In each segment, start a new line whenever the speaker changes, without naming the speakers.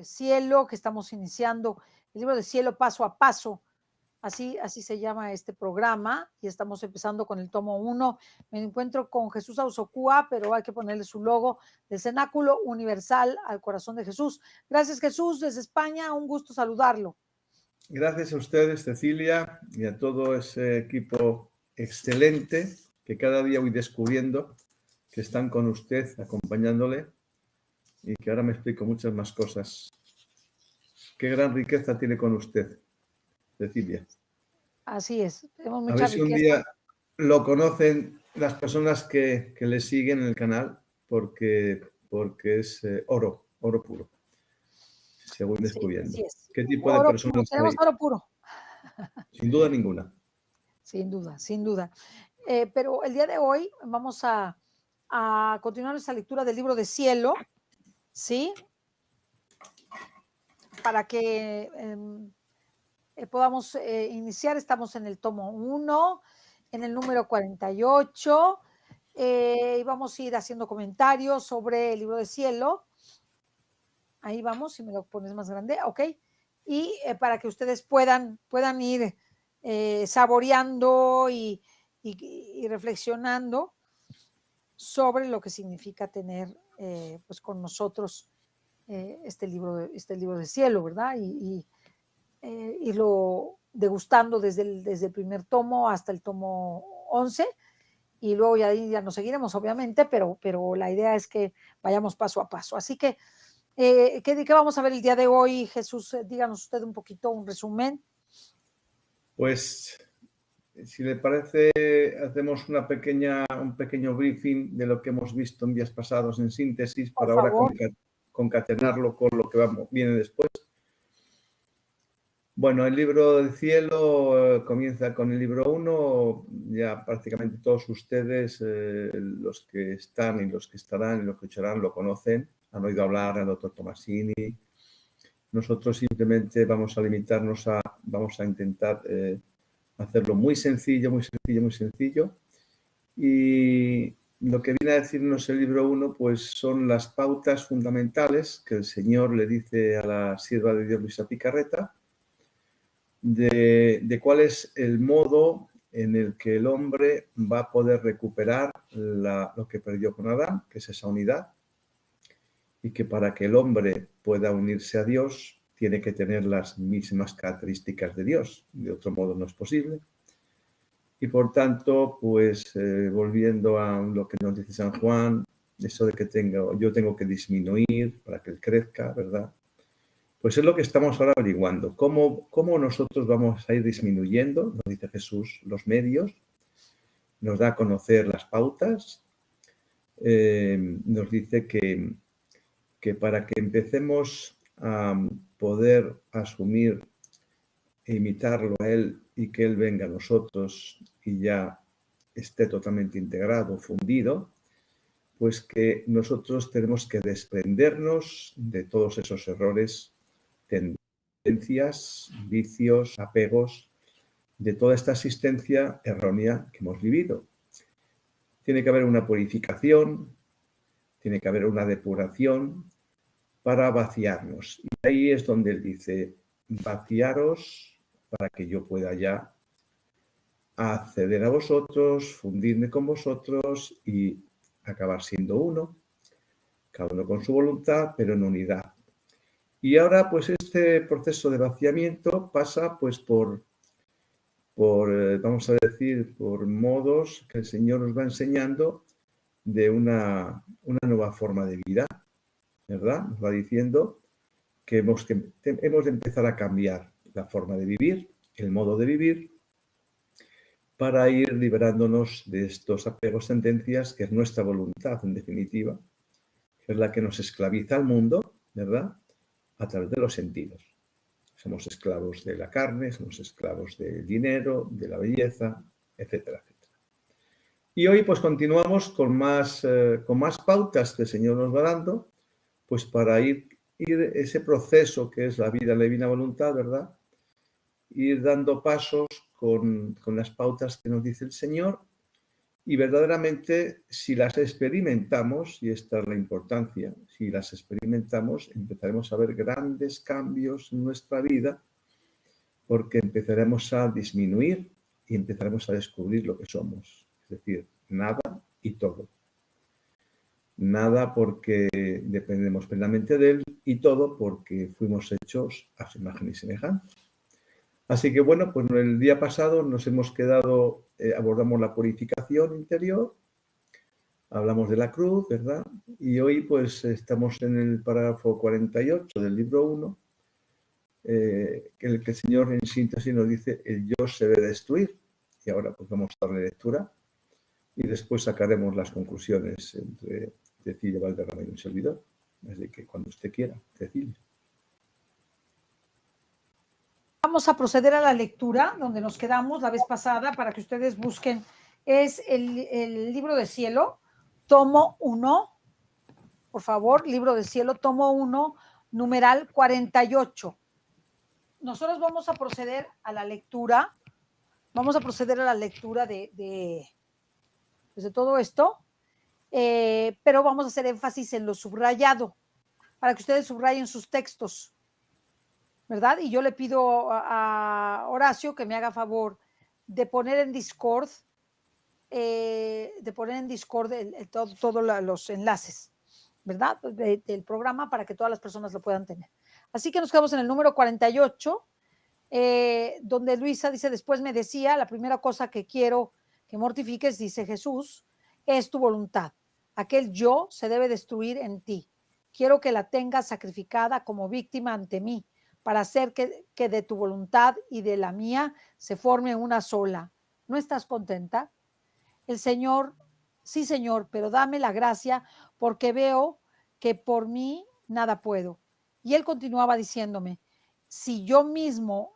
de Cielo, que estamos iniciando el libro de Cielo paso a paso. Así se llama este programa y estamos empezando con el tomo 1. Me encuentro con Jesús Ausocúa, pero hay que ponerle su logo del Cenáculo Universal al Corazón de Jesús. Gracias, Jesús, desde España. Un gusto saludarlo.
Gracias a ustedes, Cecilia, y a todo ese equipo excelente que cada día voy descubriendo que están con usted, acompañándole, y que ahora me explico muchas más cosas. Qué gran riqueza tiene con usted, Cecilia.
Así es, tenemos mucha
A ver si
riqueza.
un día lo conocen las personas que le siguen en el canal, porque es oro puro, según descubriendo.
Sí, es.
¿Qué tipo de
Oro
personas
puro, tenemos
hay?
oro puro.
Sin duda ninguna.
Sin duda, sin duda. Pero el día de hoy vamos a continuar nuestra lectura del libro de Cielo, ¿sí? Para que podamos iniciar. Estamos en el tomo 1, en el número 48, y vamos a ir haciendo comentarios sobre el libro de Cielo. Ahí vamos, si me lo pones más grande, ok. Y para que ustedes puedan ir saboreando y reflexionando sobre lo que significa tener pues con nosotros este libro de Cielo, ¿verdad? Y irlo degustando desde el primer tomo hasta el tomo 11, y luego ya nos seguiremos, obviamente, pero la idea es que vayamos paso a paso. Así que, ¿qué vamos a ver el día de hoy, Jesús? Díganos usted un poquito, un resumen.
Pues, si le parece, hacemos un pequeño briefing de lo que hemos visto en días pasados en síntesis, para ahora concatenarlo con lo que viene después. Bueno, el libro del Cielo comienza con el libro 1. Ya prácticamente todos ustedes, los que están y los que estarán y los que escucharán, lo conocen. Han oído hablar al doctor Tomasini. Nosotros simplemente vamos a limitarnos vamos a intentar hacerlo muy sencillo. Y lo que viene a decirnos el libro 1, pues son las pautas fundamentales que el Señor le dice a la sierva de Dios, Luisa Picarreta, de cuál es el modo en el que el hombre va a poder recuperar lo que perdió con Adán, que es esa unidad, y que para que el hombre pueda unirse a Dios tiene que tener las mismas características de Dios, de otro modo no es posible. Y por tanto, pues volviendo a lo que nos dice San Juan, eso de que yo tengo que disminuir para que él crezca, ¿verdad? Pues es lo que estamos ahora averiguando. ¿Cómo nosotros vamos a ir disminuyendo? Nos dice Jesús, los medios, nos da a conocer las pautas, nos dice que para que empecemos a poder asumir e imitarlo a Él y que Él venga a nosotros y ya esté totalmente integrado, fundido, pues que nosotros tenemos que desprendernos de todos esos errores, tendencias, vicios, apegos, de toda esta existencia errónea que hemos vivido. Tiene que haber una purificación, tiene que haber una depuración para vaciarnos. Y ahí es donde él dice, vaciaros para que yo pueda ya acceder a vosotros, fundirme con vosotros y acabar siendo uno, cada uno con su voluntad, pero en unidad. Y ahora, pues este proceso de vaciamiento pasa pues por vamos a decir, por modos que el Señor nos va enseñando de una nueva forma de vida, ¿verdad? Nos va diciendo que hemos de empezar a cambiar la forma de vivir, el modo de vivir, para ir liberándonos de estos apegos, tendencias, que es nuestra voluntad, en definitiva, que es la que nos esclaviza al mundo, ¿verdad? A través de los sentidos. Somos esclavos de la carne, somos esclavos del dinero, de la belleza, etcétera, etcétera. Y hoy pues continuamos con más pautas que el Señor nos va dando, pues para ir ese proceso que es la vida, la divina voluntad, ¿verdad? Ir dando pasos con las pautas que nos dice el Señor Y verdaderamente, si las experimentamos, y esta es la importancia, si las experimentamos, empezaremos a ver grandes cambios en nuestra vida, porque empezaremos a disminuir y empezaremos a descubrir lo que somos. Es decir, nada y todo. Nada porque dependemos plenamente de él y todo porque fuimos hechos a su imagen y semejanza. Así que bueno, pues el día pasado nos hemos quedado, abordamos la purificación interior, hablamos de la cruz, ¿verdad? Y hoy pues estamos en el párrafo 48 del libro 1, que el Señor en síntesis nos dice, el yo se debe destruir. Y ahora pues vamos a darle lectura y después sacaremos las conclusiones entre Cecilia Valderrama y un servidor. Así que cuando usted quiera, Cecilia.
Vamos a proceder a la lectura donde nos quedamos la vez pasada para que ustedes busquen. Es el libro de cielo, tomo 1, por favor, libro de cielo, tomo 1, numeral 48. Nosotros vamos a proceder a la lectura, de todo esto, pero vamos a hacer énfasis en lo subrayado, para que ustedes subrayen sus textos, ¿verdad? Y yo le pido a Horacio que me haga favor de poner en Discord, todos los enlaces, ¿verdad? Del programa para que todas las personas lo puedan tener. Así que nos quedamos en el número 48, donde Luisa dice, después me decía, la primera cosa que quiero que mortifiques, dice Jesús, es tu voluntad. Aquel yo se debe destruir en ti. Quiero que la tengas sacrificada como víctima ante mí, para hacer que de tu voluntad y de la mía se forme una sola. ¿No estás contenta? El Señor, sí, Señor, pero dame la gracia porque veo que por mí nada puedo. Y él continuaba diciéndome, si yo mismo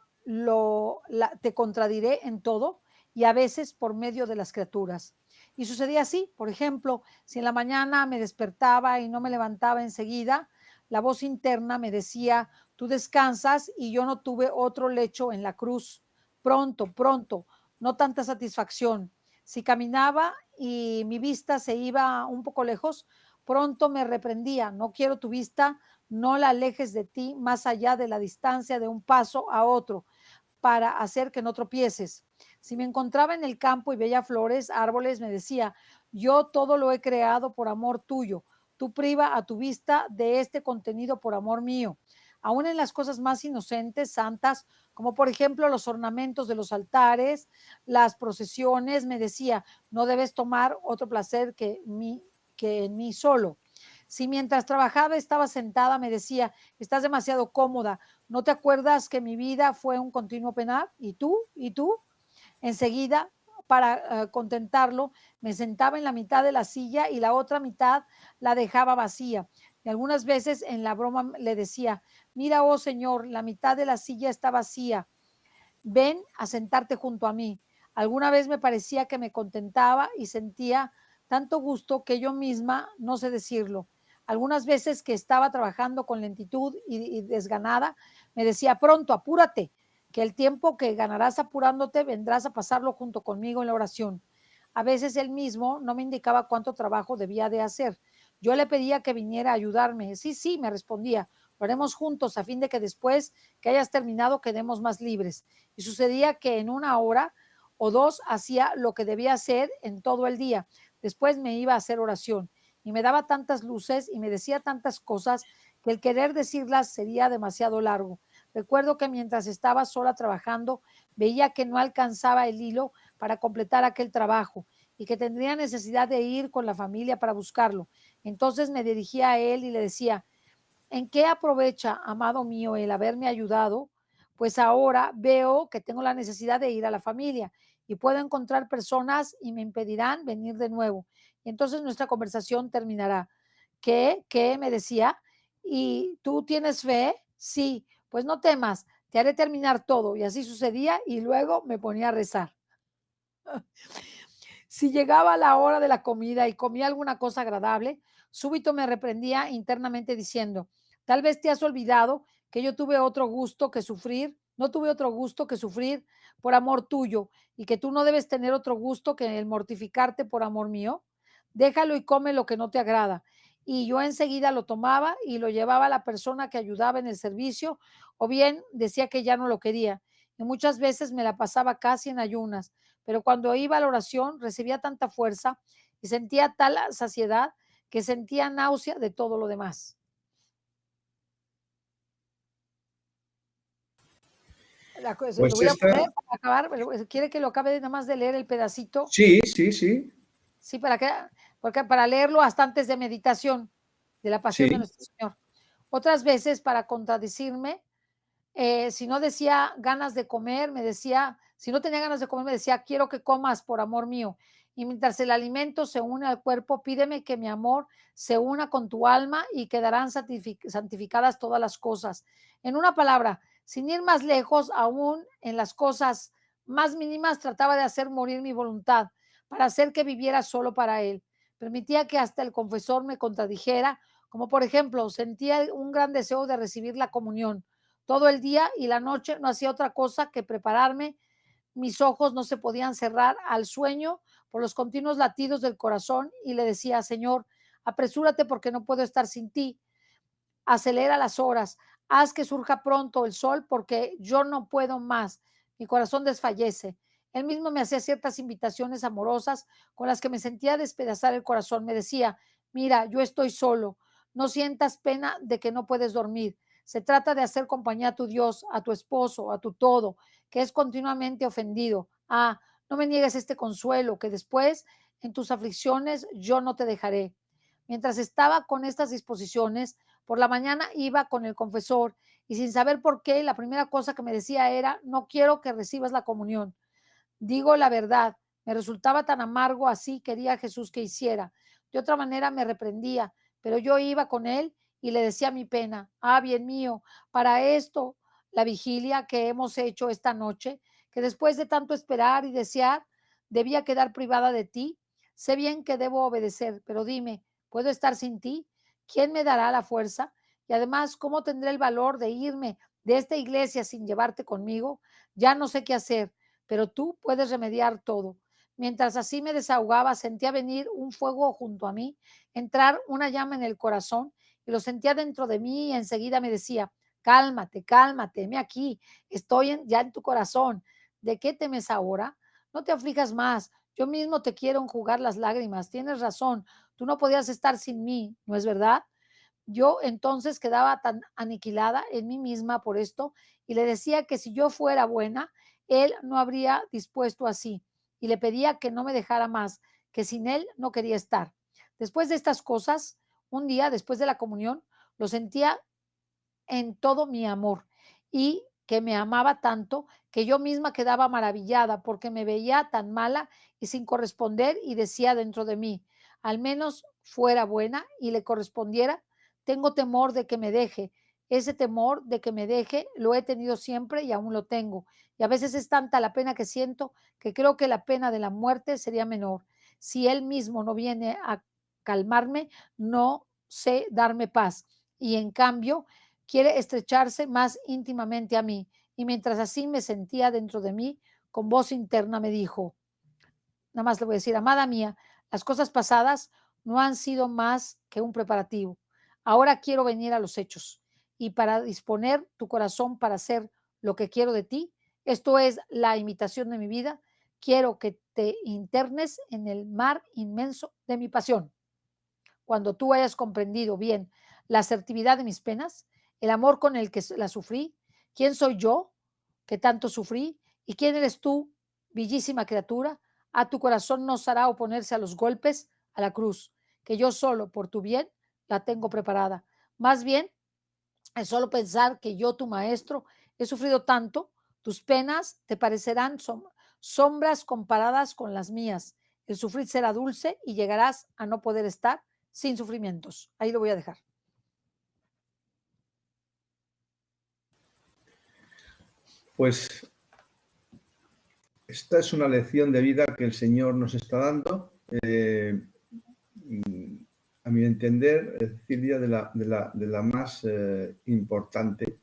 te contradiré en todo y a veces por medio de las criaturas. Y sucedía así, por ejemplo, si en la mañana me despertaba y no me levantaba enseguida, la voz interna me decía, tú descansas y yo no tuve otro lecho en la cruz. Pronto, pronto, no tanta satisfacción. Si caminaba y mi vista se iba un poco lejos, pronto me reprendía, no quiero tu vista, no la alejes de ti más allá de la distancia de un paso a otro para hacer que no tropieces. Si me encontraba en el campo y veía flores, árboles, me decía, yo todo lo he creado por amor tuyo. Tú priva a tu vista de este contenido por amor mío. Aún en las cosas más inocentes, santas, como por ejemplo los ornamentos de los altares, las procesiones, me decía, no debes tomar otro placer que en mí solo. Si mientras trabajaba estaba sentada, me decía, estás demasiado cómoda, ¿no te acuerdas que mi vida fue un continuo penar? ¿Y tú? ¿Y tú? Enseguida, para contentarlo, me sentaba en la mitad de la silla y la otra mitad la dejaba vacía. Y algunas veces en la broma le decía, mira, oh Señor, la mitad de la silla está vacía, ven a sentarte junto a mí. Alguna vez me parecía que me contentaba y sentía tanto gusto que yo misma no sé decirlo. Algunas veces que estaba trabajando con lentitud y desganada, me decía, pronto, apúrate, que el tiempo que ganarás apurándote vendrás a pasarlo junto conmigo en la oración. A veces él mismo no me indicaba cuánto trabajo debía de hacer. Yo le pedía que viniera a ayudarme. Sí, sí, me respondía, lo haremos juntos a fin de que después que hayas terminado quedemos más libres. Y sucedía que en una hora o dos hacía lo que debía hacer en todo el día. Después me iba a hacer oración y me daba tantas luces y me decía tantas cosas que el querer decirlas sería demasiado largo. Recuerdo que mientras estaba sola trabajando, veía que no alcanzaba el hilo para completar aquel trabajo y que tendría necesidad de ir con la familia para buscarlo. Entonces me dirigía a él y le decía, ¿en qué aprovecha, amado mío, el haberme ayudado? Pues ahora veo que tengo la necesidad de ir a la familia y puedo encontrar personas y me impedirán venir de nuevo. Y entonces nuestra conversación terminará. ¿Qué? Me decía. ¿Y tú tienes fe? Sí, pues no temas, te haré terminar todo. Y así sucedía y luego me ponía a rezar. Si llegaba la hora de la comida y comía alguna cosa agradable, súbito me reprendía internamente diciendo, tal vez te has olvidado que yo tuve otro gusto que sufrir No tuve otro gusto que sufrir por amor tuyo, y que tú no debes tener otro gusto que el mortificarte por amor mío. Déjalo y come lo que no te agrada. Y yo enseguida lo tomaba y lo llevaba a la persona que ayudaba en el servicio, o bien decía que ya no lo quería. Y muchas veces me la pasaba casi en ayunas, pero cuando iba a la oración recibía tanta fuerza y sentía tal saciedad que sentía náusea de todo lo demás. Lo
Pues
voy a poner
esta,
para acabar. ¿Quiere que lo acabe nada más de leer el pedacito?
sí, sí, sí,
Sí, porque para leerlo hasta antes de meditación de la pasión de
sí,
nuestro Señor. Otras veces, para contradecirme, si no decía ganas de comer, me decía, si no tenía ganas de comer, me decía, quiero que comas por amor mío. Y mientras el alimento se une al cuerpo, pídeme que mi amor se una con tu alma y quedarán santificadas todas las cosas. En una palabra, sin ir más lejos, aún en las cosas más mínimas, trataba de hacer morir mi voluntad para hacer que viviera solo para Él. Permitía que hasta el confesor me contradijera, como por ejemplo, sentía un gran deseo de recibir la comunión todo el día y la noche, no hacía otra cosa que prepararme. Mis ojos no se podían cerrar al sueño por los continuos latidos del corazón y le decía, Señor, apresúrate porque no puedo estar sin ti. Acelera las horas, haz que surja pronto el sol porque yo no puedo más. Mi corazón desfallece. Él mismo me hacía ciertas invitaciones amorosas con las que me sentía despedazar el corazón. Me decía, mira, yo estoy solo. No sientas pena de que no puedes dormir. Se trata de hacer compañía a tu Dios, a tu esposo, a tu todo, que es continuamente ofendido. Ah, no me niegues este consuelo, que después en tus aflicciones yo no te dejaré. Mientras estaba con estas disposiciones, por la mañana iba con el confesor y sin saber por qué, la primera cosa que me decía era, no quiero que recibas la comunión. Digo la verdad, me resultaba tan amargo, así quería Jesús que hiciera. De otra manera me reprendía, pero yo iba con él y le decía mi pena, ah, bien mío, para esto la vigilia que hemos hecho esta noche, que después de tanto esperar y desear, debía quedar privada de ti. Sé bien que debo obedecer, pero dime, ¿puedo estar sin ti? ¿Quién me dará la fuerza? Y además, ¿cómo tendré el valor de irme de esta iglesia sin llevarte conmigo? Ya no sé qué hacer, pero tú puedes remediar todo. Mientras así me desahogaba, sentía venir un fuego junto a mí, entrar una llama en el corazón y lo sentía dentro de mí y enseguida me decía, cálmate, cálmate, heme aquí, ya en tu corazón. ¿De qué temes ahora? No te aflijas más. Yo mismo te quiero enjugar las lágrimas. Tienes razón. Tú no podías estar sin mí, ¿no es verdad? Yo entonces quedaba tan aniquilada en mí misma por esto y le decía que si yo fuera buena, él no habría dispuesto así y le pedía que no me dejara más, que sin él no quería estar. Después de estas cosas, un día después de la comunión, lo sentía en todo mi amor y que me amaba tanto que yo misma quedaba maravillada porque me veía tan mala y sin corresponder y decía dentro de mí, al menos fuera buena y le correspondiera, tengo temor de que me deje. Ese temor de que me deje lo he tenido siempre y aún lo tengo. Y a veces es tanta la pena que siento que creo que la pena de la muerte sería menor. Si él mismo no viene a calmarme, no sé darme paz. Y en cambio, quiere estrecharse más íntimamente a mí. Y mientras así me sentía dentro de mí, con voz interna me dijo, nada más le voy a decir, amada mía, las cosas pasadas no han sido más que un preparativo. Ahora quiero venir a los hechos y para disponer tu corazón para hacer lo que quiero de ti, esto es la imitación de mi vida, quiero que te internes en el mar inmenso de mi pasión. Cuando tú hayas comprendido bien la asertividad de mis penas, el amor con el que la sufrí, quién soy yo que tanto sufrí y quién eres tú, bellísima criatura, a tu corazón nos hará oponerse a los golpes, a la cruz, que yo solo por tu bien la tengo preparada. Más bien, es solo pensar que yo, tu maestro, he sufrido tanto, tus penas te parecerán sombras comparadas con las mías. El sufrir será dulce y llegarás a no poder estar sin sufrimientos. Ahí lo voy a dejar.
pues esta es una lección de vida que el Señor nos está dando. A mi entender, es decir, de la más importante.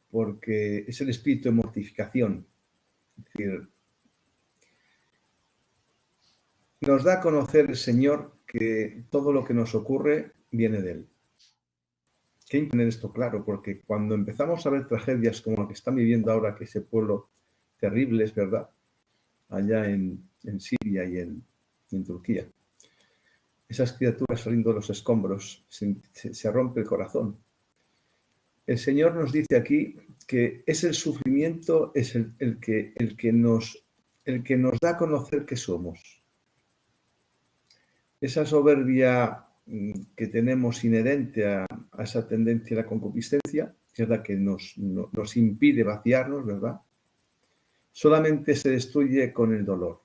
porque es el espíritu de mortificación. Es decir, nos da a conocer el Señor que todo lo que nos ocurre viene de Él. Hay que tener esto claro, porque cuando empezamos a ver tragedias como la que están viviendo ahora, que ese pueblo terrible, es verdad, allá en Siria y en Turquía, esas criaturas saliendo de los escombros, se rompe el corazón. El Señor nos dice aquí que es el sufrimiento, es el que nos da a conocer que somos. Esa soberbia que tenemos inherente a esa tendencia a la concupiscencia, que es la que nos impide vaciarnos, ¿verdad? Solamente se destruye con el dolor.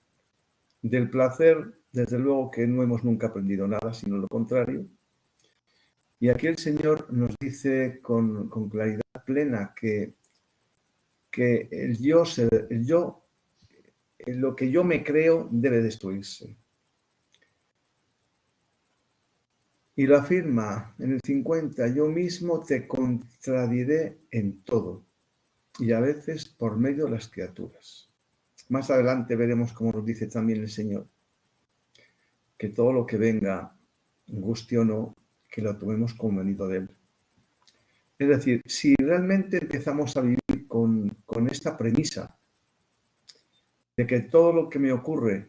Del placer, desde luego que no hemos nunca aprendido nada, sino lo contrario. Y aquí el Señor nos dice con claridad plena que lo que yo me creo debe destruirse. Y lo afirma en el 50, yo mismo te contradiré en todo, y a veces por medio de las criaturas. Más adelante veremos cómo nos dice también el Señor, que todo lo que venga, guste o no, que lo tomemos como venido de Él. Es decir, si realmente empezamos a vivir con esta premisa de que todo lo que me ocurre,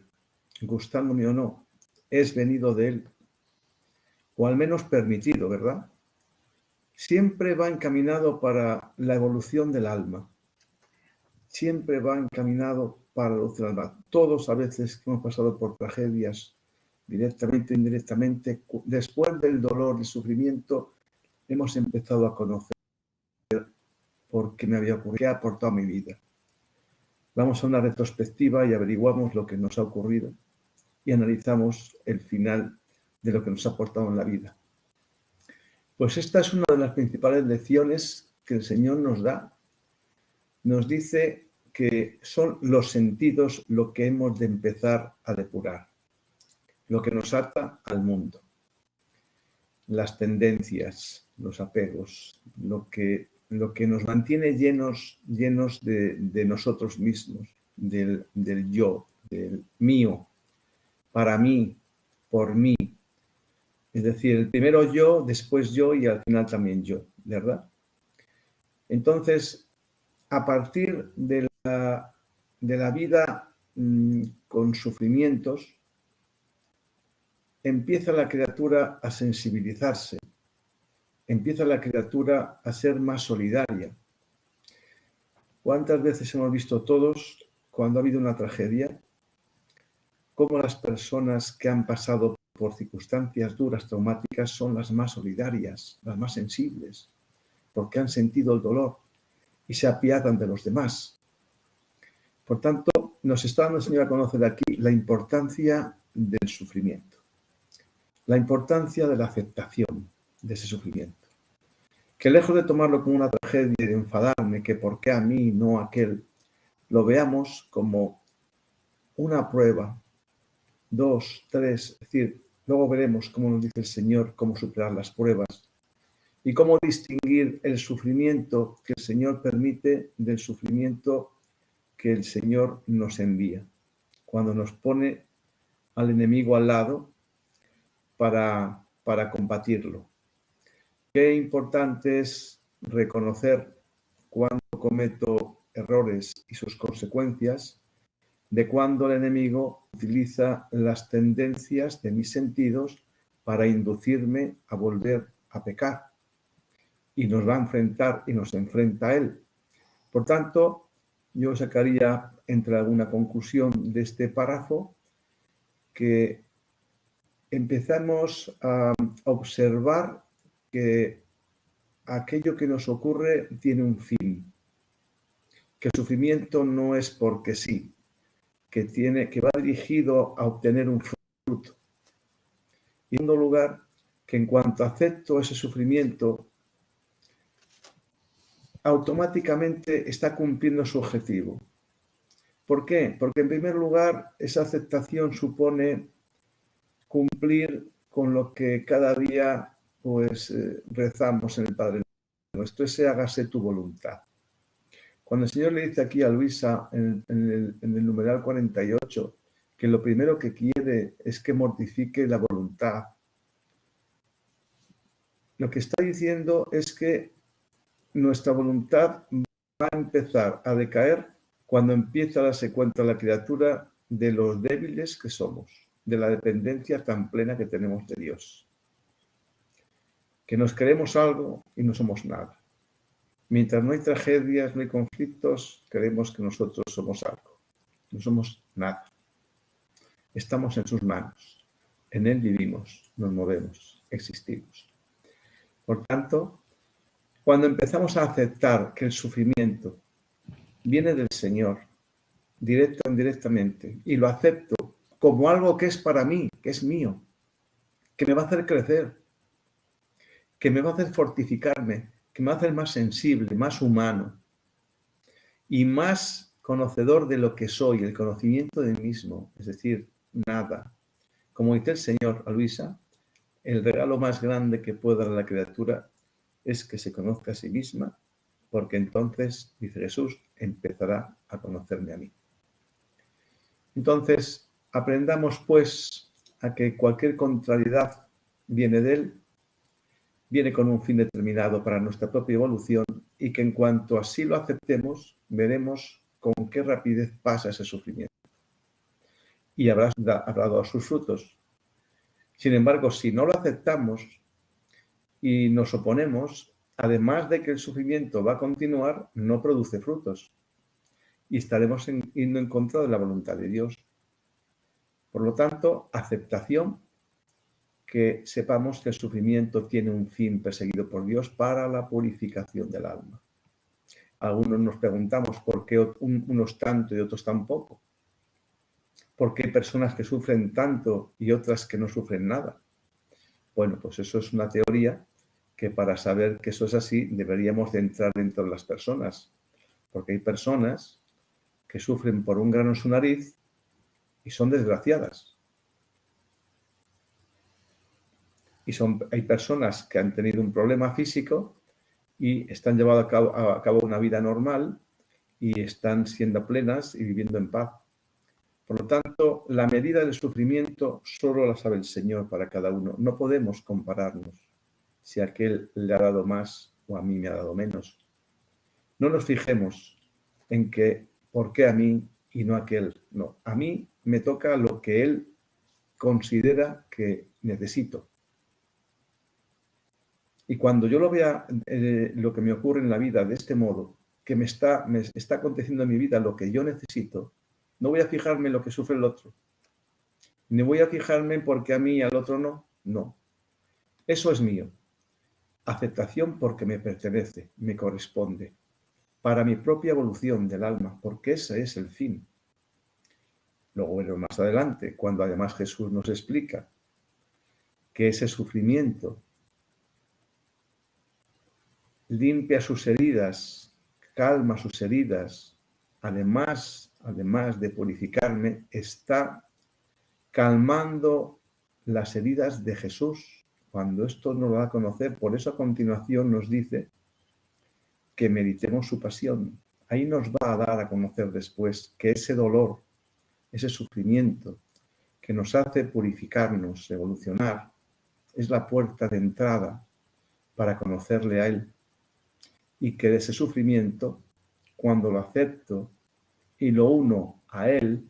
gustándome o no, es venido de Él, o al menos permitido, ¿verdad? Siempre va encaminado para la evolución del alma. Siempre va encaminado para la evolución del alma. Todos a veces que hemos pasado por tragedias, directamente o indirectamente, después del dolor, del sufrimiento, hemos empezado a conocer por qué me había ocurrido, qué ha aportado a mi vida. Vamos a una retrospectiva y averiguamos lo que nos ha ocurrido y analizamos el final de lo que nos ha aportado en la vida. Pues esta es una de las principales lecciones que el Señor nos da. Nos dice que son los sentidos lo que hemos de empezar a depurar, lo que nos ata al mundo, las tendencias, los apegos, lo que nos mantiene llenos de nosotros mismos, del yo, del mío, para mí, por mí. Es decir, el primero yo, después yo y al final también yo, ¿verdad? Entonces, a partir de la vida con sufrimientos, empieza la criatura a sensibilizarse, empieza la criatura a ser más solidaria. ¿Cuántas veces hemos visto todos, cuando ha habido una tragedia, cómo las personas que han pasado por circunstancias duras, traumáticas, son las más solidarias, las más sensibles, porque han sentido el dolor y se apiadan de los demás? Por tanto, nos está dando el Señor a conocer aquí la importancia del sufrimiento, la importancia de la aceptación de ese sufrimiento. Que lejos de tomarlo como una tragedia y de enfadarme, que por qué a mí, no a aquel, lo veamos como una prueba, 2, 3, es decir, luego veremos cómo nos dice el Señor, cómo superar las pruebas y cómo distinguir el sufrimiento que el Señor permite del sufrimiento que el Señor nos envía, cuando nos pone al enemigo al lado para combatirlo. Qué importante es reconocer cuando cometo errores y sus consecuencias, de cuando el enemigo utiliza las tendencias de mis sentidos para inducirme a volver a pecar. Y nos va a enfrentar y nos enfrenta a él. Por tanto, yo sacaría entre alguna conclusión de este párrafo que empezamos a observar que aquello que nos ocurre tiene un fin, que el sufrimiento no es porque sí, que va dirigido a obtener un fruto. Y en segundo lugar, que en cuanto acepto ese sufrimiento, automáticamente está cumpliendo su objetivo. ¿Por qué? Porque en primer lugar, esa aceptación supone cumplir con lo que cada día rezamos en el Padre esto es hágase tu voluntad. Cuando el Señor le dice aquí a Luisa en el numeral 48 que lo primero que quiere es que mortifique la voluntad, lo que está diciendo es que nuestra voluntad va a empezar a decaer cuando empieza a darse cuenta la criatura de los débiles que somos, de la dependencia tan plena que tenemos de Dios. Que nos creemos algo y no somos nada. Mientras no hay tragedias, no hay conflictos, creemos que nosotros somos algo. No somos nada. Estamos en sus manos. En Él vivimos, nos movemos, existimos. Por tanto, cuando empezamos a aceptar que el sufrimiento viene del Señor, directa o indirectamente, y lo acepto como algo que es para mí, que es mío, que me va a hacer crecer, que me va a hacer fortificarme, que me va a hacer más sensible, más humano y más conocedor de lo que soy, el conocimiento de mí mismo, es decir, nada. Como dice el Señor a Luisa, el regalo más grande que puede dar a la criatura es que se conozca a sí misma, porque entonces, dice Jesús, empezará a conocerme a mí. Entonces, aprendamos pues a que cualquier contrariedad viene de Él, viene con un fin determinado para nuestra propia evolución y que en cuanto así lo aceptemos, veremos con qué rapidez pasa ese sufrimiento y habrá dado sus frutos. Sin embargo, si no lo aceptamos y nos oponemos, además de que el sufrimiento va a continuar, no produce frutos y estaremos yendo en contra de la voluntad de Dios. Por lo tanto, aceptación, que sepamos que el sufrimiento tiene un fin perseguido por Dios para la purificación del alma. Algunos nos preguntamos por qué unos tanto y otros tan poco. ¿Por qué hay personas que sufren tanto y otras que no sufren nada? Bueno, pues eso es una teoría que para saber que eso es así deberíamos de entrar dentro de las personas. Porque hay personas que sufren por un grano en su nariz y son desgraciadas. Y hay personas que han tenido un problema físico y están llevando a cabo una vida normal y están siendo plenas y viviendo en paz. Por lo tanto, la medida del sufrimiento solo la sabe el Señor para cada uno. No podemos compararnos si a aquel le ha dado más o a mí me ha dado menos. No nos fijemos en que por qué a mí y no a aquel. No, a mí me toca lo que él considera que necesito. Y cuando yo lo vea, lo que me ocurre en la vida de este modo, que me está aconteciendo en mi vida lo que yo necesito, no voy a fijarme en lo que sufre el otro. Ni voy a fijarme en por qué a mí y al otro no. No. Eso es mío. Aceptación porque me pertenece, me corresponde. Para mi propia evolución del alma, porque ese es el fin. Luego veremos más adelante, cuando además Jesús nos explica que ese sufrimiento limpia sus heridas, calma sus heridas, además de purificarme, está calmando las heridas de Jesús. Cuando esto nos lo da a conocer, por eso a continuación nos dice que meditemos su pasión. Ahí nos va a dar a conocer después que ese dolor, ese sufrimiento que nos hace purificarnos, evolucionar, es la puerta de entrada para conocerle a Él. Y que de ese sufrimiento, cuando lo acepto y lo uno a Él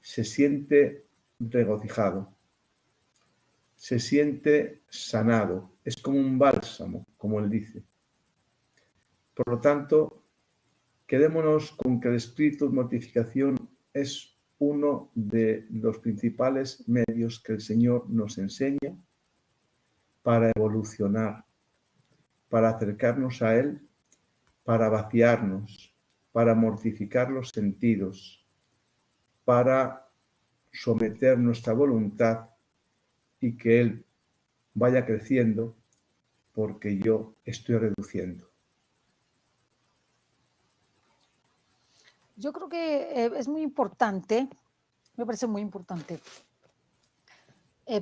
se siente regocijado, se siente sanado, es como un bálsamo, como Él dice. Por lo tanto, quedémonos con que el espíritu de mortificación es uno de los principales medios que el Señor nos enseña para evolucionar, para acercarnos a Él, para vaciarnos, para mortificar los sentidos, para someter nuestra voluntad y que Él vaya creciendo porque yo estoy reduciendo.
Yo creo que es muy importante, me parece muy importante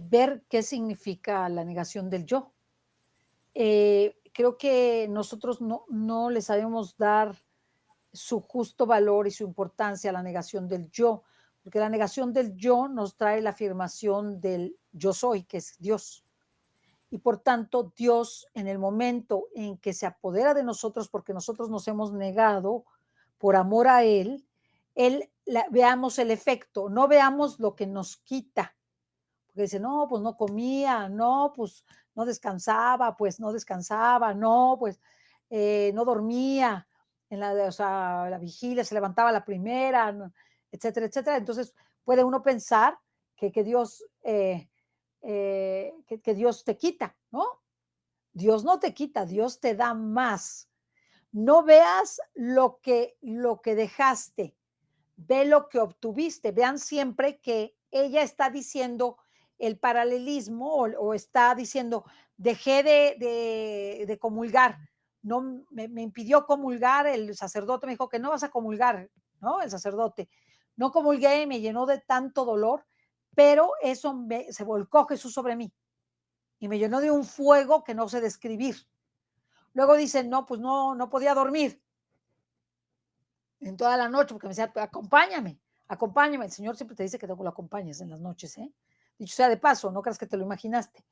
ver qué significa la negación del yo. creo que nosotros no le sabemos dar su justo valor y su importancia a la negación del yo, porque la negación del yo nos trae la afirmación del yo soy, que es Dios. Y por tanto, Dios, en el momento en que se apodera de nosotros, porque nosotros nos hemos negado por amor a Él veamos el efecto, no veamos lo que nos quita. Porque dice, no, pues no comía, no, pues no descansaba, pues no descansaba, no, pues no dormía, o sea, la vigilia se levantaba a la primera, ¿no? Etcétera, etcétera. Entonces puede uno pensar que Dios, que Dios te quita, ¿no? Dios no te quita, Dios te da más. No veas lo que dejaste, ve lo que obtuviste. Vean siempre que ella está diciendo el paralelismo o está diciendo, dejé de comulgar, no me impidió comulgar, el sacerdote me dijo que no vas a comulgar, ¿no? El sacerdote, no comulgué y me llenó de tanto dolor, pero se volcó Jesús sobre mí y me llenó de un fuego que no sé describir. Luego dice, no, pues no podía dormir en toda la noche, porque me decía, acompáñame, acompáñame. El Señor siempre te dice que lo acompañes en las noches, ¿eh? Dicho sea de paso, no creas que te lo imaginaste.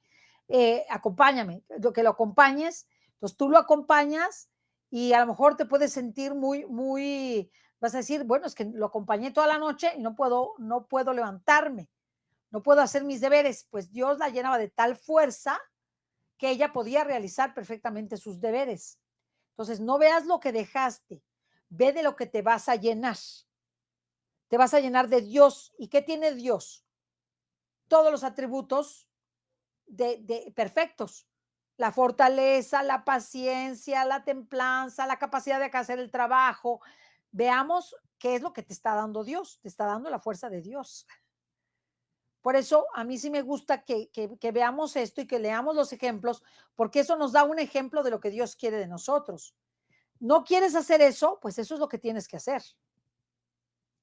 Acompáñame, que lo acompañes. Entonces tú lo acompañas y a lo mejor te puedes sentir vas a decir, bueno, es que lo acompañé toda la noche y no puedo levantarme, no puedo hacer mis deberes. Pues Dios la llenaba de tal fuerza que ella podía realizar perfectamente sus deberes. Entonces, no veas lo que dejaste, ve de lo que te vas a llenar. Te vas a llenar de Dios. ¿Y qué tiene Dios? Todos los atributos perfectos. La fortaleza, la paciencia, la templanza, la capacidad de hacer el trabajo. Veamos qué es lo que te está dando Dios. Te está dando la fuerza de Dios. Por eso a mí sí me gusta que veamos esto y que leamos los ejemplos, porque eso nos da un ejemplo de lo que Dios quiere de nosotros. ¿No quieres hacer eso? Pues eso es lo que tienes que hacer.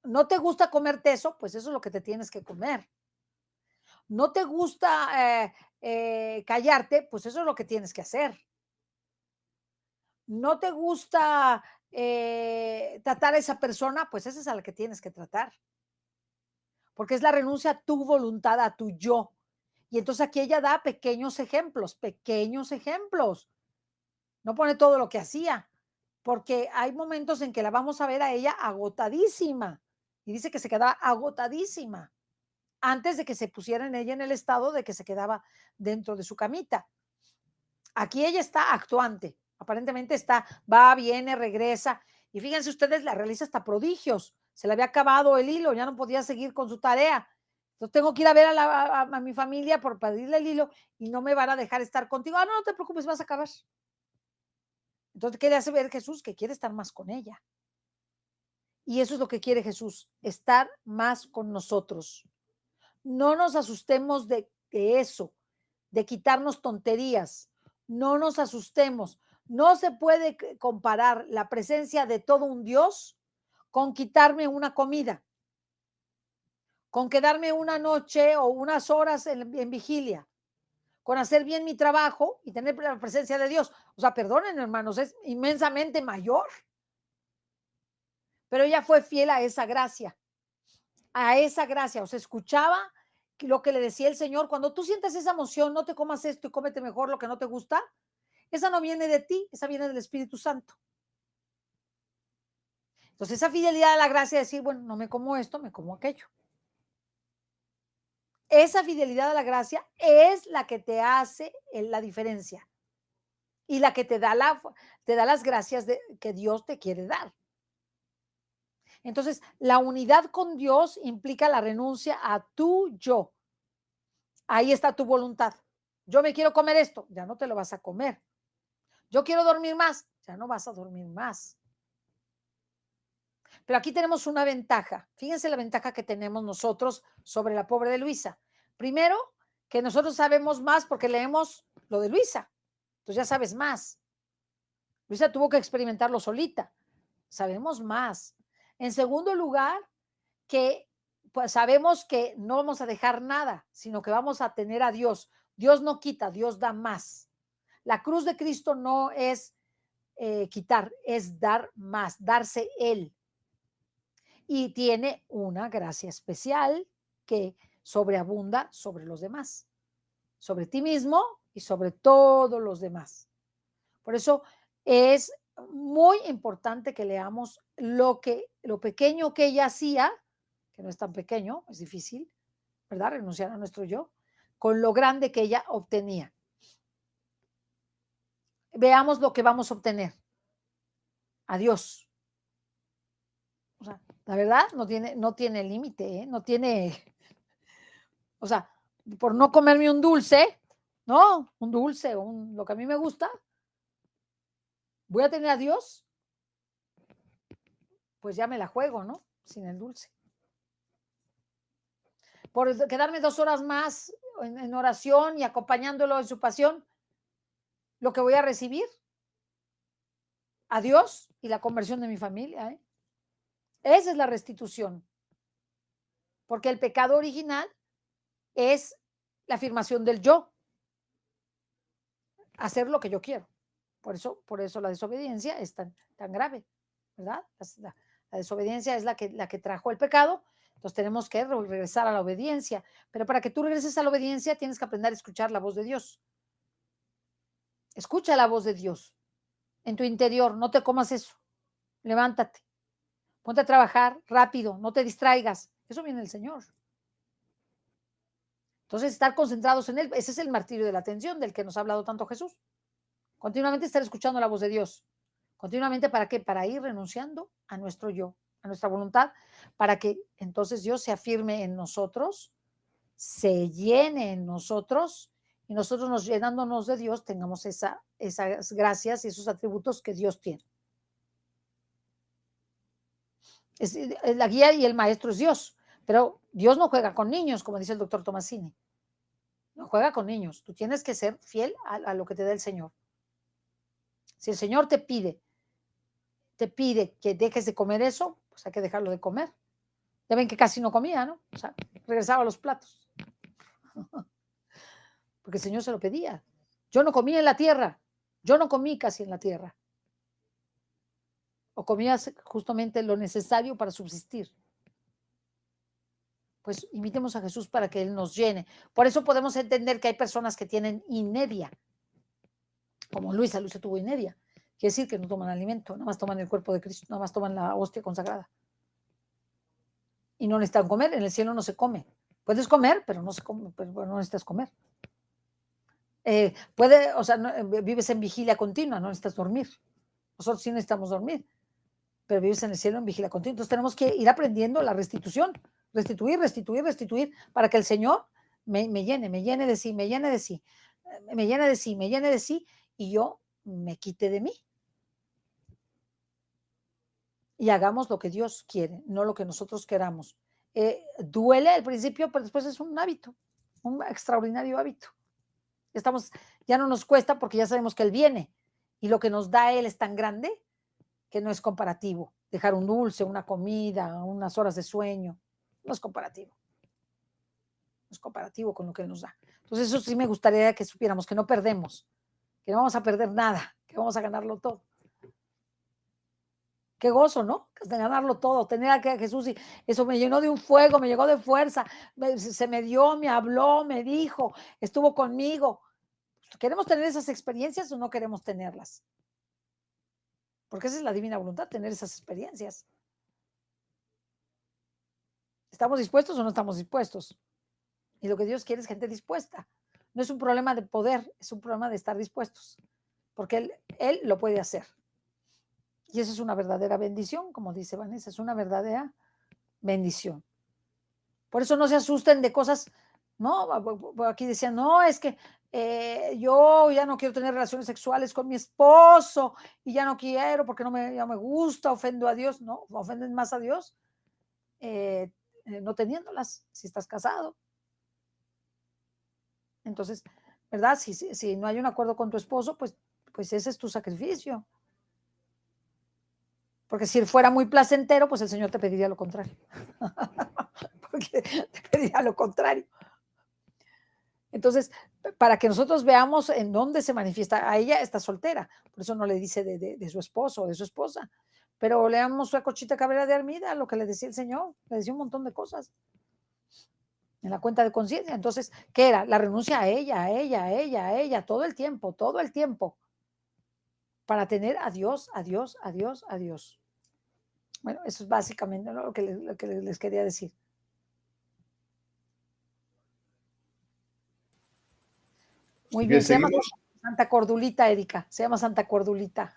¿No te gusta comerte eso? Pues eso es lo que te tienes que comer. ¿No te gusta callarte? Pues eso es lo que tienes que hacer. ¿No te gusta tratar a esa persona? Pues esa es a la que tienes que tratar. Porque es la renuncia a tu voluntad, a tu yo. Y entonces aquí ella da pequeños ejemplos, pequeños ejemplos. No pone todo lo que hacía, porque hay momentos en que la vamos a ver a ella agotadísima. Y dice que se quedaba agotadísima antes de que se pusiera en ella en el estado de que se quedaba dentro de su camita. Aquí ella está actuante, aparentemente está, va, viene, regresa. Y fíjense ustedes, la realiza hasta prodigios. Se le había acabado el hilo, ya no podía seguir con su tarea. Entonces tengo que ir a ver a mi familia por pedirle el hilo y no me van a dejar estar contigo. Ah, no, no te preocupes, vas a acabar. Entonces quiere hacer ver Jesús que quiere estar más con ella. Y eso es lo que quiere Jesús, estar más con nosotros. No nos asustemos de eso, de quitarnos tonterías. No nos asustemos. No se puede comparar la presencia de todo un Dios con quitarme una comida, con quedarme una noche o unas horas en vigilia, con hacer bien mi trabajo y tener la presencia de Dios. O sea, perdonen, hermanos, es inmensamente mayor. Pero ella fue fiel a esa gracia, o sea, escuchaba lo que le decía el Señor. Cuando tú sientas esa emoción, no te comas esto y cómete mejor lo que no te gusta, esa no viene de ti, esa viene del Espíritu Santo. Entonces, esa fidelidad a la gracia de decir, bueno, no me como esto, me como aquello. Esa fidelidad a la gracia es la que te hace la diferencia y la que te da las gracias que Dios te quiere dar. Entonces, la unidad con Dios implica la renuncia a tu yo. Ahí está tu voluntad. Yo me quiero comer esto, ya no te lo vas a comer. Yo quiero dormir más, ya no vas a dormir más. Pero aquí tenemos una ventaja. Fíjense la ventaja que tenemos nosotros sobre la pobre de Luisa. Primero, que nosotros sabemos más porque leemos lo de Luisa. Entonces ya sabes más. Luisa tuvo que experimentarlo solita. Sabemos más. En segundo lugar, que pues sabemos que no vamos a dejar nada, sino que vamos a tener a Dios. Dios no quita, Dios da más. La cruz de Cristo no es quitar, es dar más, darse Él. Y tiene una gracia especial que sobreabunda sobre los demás, sobre ti mismo y sobre todos los demás. Por eso es muy importante que leamos lo pequeño que ella hacía, que no es tan pequeño, es difícil, ¿verdad? Renunciar a nuestro yo, con lo grande que ella obtenía. Veamos lo que vamos a obtener. Adiós. O sea, la verdad no tiene límite, ¿eh? No tiene, o sea, por no comerme un dulce, ¿no? Un dulce, lo que a mí me gusta, voy a tener a Dios, pues ya me la juego, ¿no? Sin el dulce. Por quedarme 2 horas más en oración y acompañándolo en su pasión, lo que voy a recibir, a Dios y la conversión de mi familia, ¿eh? Esa es la restitución. Porque el pecado original es la afirmación del yo, hacer lo que yo quiero. Por eso la desobediencia es tan grave, ¿verdad? La desobediencia es la que trajo el pecado. Entonces tenemos que regresar a la obediencia. Pero para que tú regreses a la obediencia tienes que aprender a escuchar la voz de Dios. Escucha la voz de Dios en tu interior. No te comas eso. Levántate. Ponte a trabajar rápido. No te distraigas. Eso viene el Señor. Entonces, estar concentrados en Él, ese es el martirio de la atención del que nos ha hablado tanto Jesús. Continuamente estar escuchando la voz de Dios. Continuamente, ¿para qué? Para ir renunciando a nuestro yo, a nuestra voluntad, para que entonces Dios se afirme en nosotros, se llene en nosotros y nosotros llenándonos de Dios tengamos esas gracias y esos atributos que Dios tiene. Es la guía y el maestro es Dios, pero Dios no juega con niños, como dice el doctor Tomasini. No juega con niños. Tú tienes que ser fiel a lo que te da el Señor. Si el Señor te pide que dejes de comer eso, pues hay que dejarlo de comer. Ya ven que casi no comía, ¿no? O sea, regresaba a los platos. Porque el Señor se lo pedía. Yo no comía en la tierra. Yo no comí casi en la tierra. O comía justamente lo necesario para subsistir. Pues imitemos a Jesús para que Él nos llene. Por eso podemos entender que hay personas que tienen inerdia. Como Luisa tuvo inerdia. Quiere decir que no toman alimento, nada más toman el cuerpo de Cristo, nada más toman la hostia consagrada. Y no necesitan comer, en el cielo no se come. Puedes comer, pero no se come, pero no necesitas comer. Vives en vigilia continua, no necesitas dormir. Nosotros sí necesitamos dormir, pero vives en el cielo en vigilia continua. Entonces tenemos que ir aprendiendo la restitución, restituir, para que el Señor me llene de sí, me llene de sí, y yo me quite de mí. Y hagamos lo que Dios quiere, no lo que nosotros queramos. Duele al principio, pero después es un hábito, un extraordinario hábito. Ya no nos cuesta porque ya sabemos que Él viene y lo que nos da Él es tan grande que no es comparativo. Dejar un dulce, una comida, unas horas de sueño, no es comparativo. No es comparativo con lo que Él nos da. Entonces eso sí me gustaría que supiéramos, que no perdemos, que no vamos a perder nada, que vamos a ganarlo todo. Qué gozo, ¿no? De ganarlo todo, tener a Jesús, y eso me llenó de un fuego, me llegó de fuerza, se me dio, me habló, me dijo, estuvo conmigo. ¿Queremos tener esas experiencias o no queremos tenerlas? Porque esa es la divina voluntad, tener esas experiencias. ¿Estamos dispuestos o no estamos dispuestos? Y lo que Dios quiere es gente dispuesta. No es un problema de poder, es un problema de estar dispuestos, porque Él lo puede hacer. Y eso es una verdadera bendición, como dice Vanessa, es una verdadera bendición. Por eso no se asusten de cosas, ¿no? Aquí decían, no, es que yo ya no quiero tener relaciones sexuales con mi esposo y ya no quiero porque ya me gusta, ofendo a Dios. No, ofenden más a Dios no teniéndolas, si estás casado. Entonces, ¿verdad? Si no hay un acuerdo con tu esposo, pues ese es tu sacrificio. Porque si fuera muy placentero, pues el Señor te pediría lo contrario. Porque te pediría lo contrario. Entonces, para que nosotros veamos en dónde se manifiesta, a ella está soltera, por eso no le dice de su esposo o de su esposa, pero leamos a Conchita Cabrera de Armida, lo que le decía el Señor, le decía un montón de cosas en la cuenta de conciencia. Entonces, ¿qué era? La renuncia a ella, a ella, a ella, a ella, todo el tiempo, para tener a Dios, a Dios, a Dios, a Dios. Bueno, eso es básicamente, ¿no?, lo que les quería decir. Muy
Bien,
bien, se llama
seguimos.
Santa Cordulita, Erika, se llama Santa Cordulita.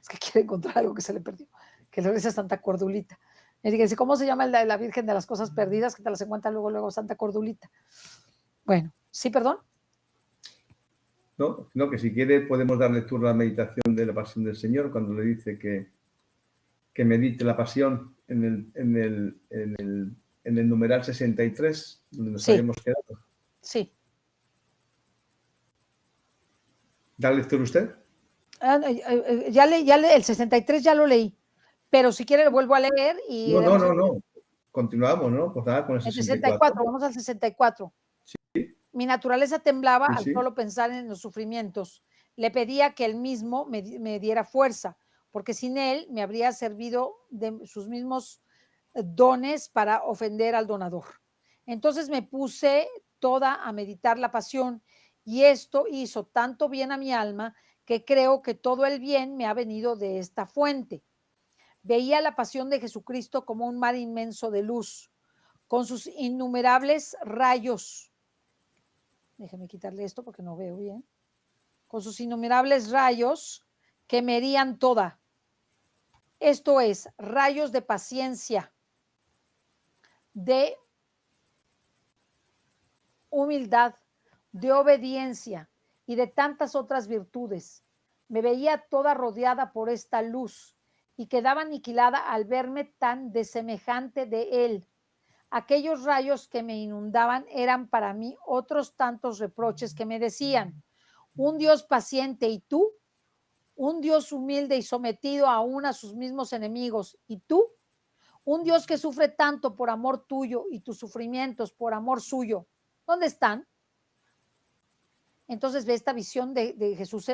Es que quiere encontrar algo que se le perdió, que le dice Santa Cordulita. Erika dice, ¿cómo se llama la Virgen de las Cosas Perdidas? Que te las encuentra luego Santa Cordulita. Bueno, sí, perdón.
No, no, que si quiere podemos dar lectura a la meditación de la pasión del Señor cuando le dice que medite la pasión en el numeral 63, donde nos
Sí,
habíamos quedado.
sí.
¿Da lectura usted?
El 63 ya lo leí, pero si quiere lo vuelvo a leer y
No, no,
leemos
no, no. Continuamos, ¿no? Pues nada, con el
el
64.
64, vamos al 64.
Sí,
Mi naturaleza temblaba
sí,
al
sí.
solo pensar en los sufrimientos. Le pedía que él mismo me diera fuerza, porque sin él me habría servido de sus mismos dones para ofender al donador. Entonces me puse toda a meditar la pasión y esto hizo tanto bien a mi alma que creo que todo el bien me ha venido de esta fuente. Veía la pasión de Jesucristo como un mar inmenso de luz, con sus innumerables rayos. Déjeme quitarle esto porque no veo bien. Con sus innumerables rayos que me herían toda. Esto es, rayos de paciencia, de humildad, de obediencia y de tantas otras virtudes. Me veía toda rodeada por esta luz y quedaba aniquilada al verme tan desemejante de él. Aquellos rayos que me inundaban eran para mí otros tantos reproches que me decían, un Dios paciente y tú, un Dios humilde y sometido aún a sus mismos enemigos, y tú, un Dios que sufre tanto por amor tuyo y tus sufrimientos por amor suyo. ¿Dónde están? Entonces ve esta visión de Jesús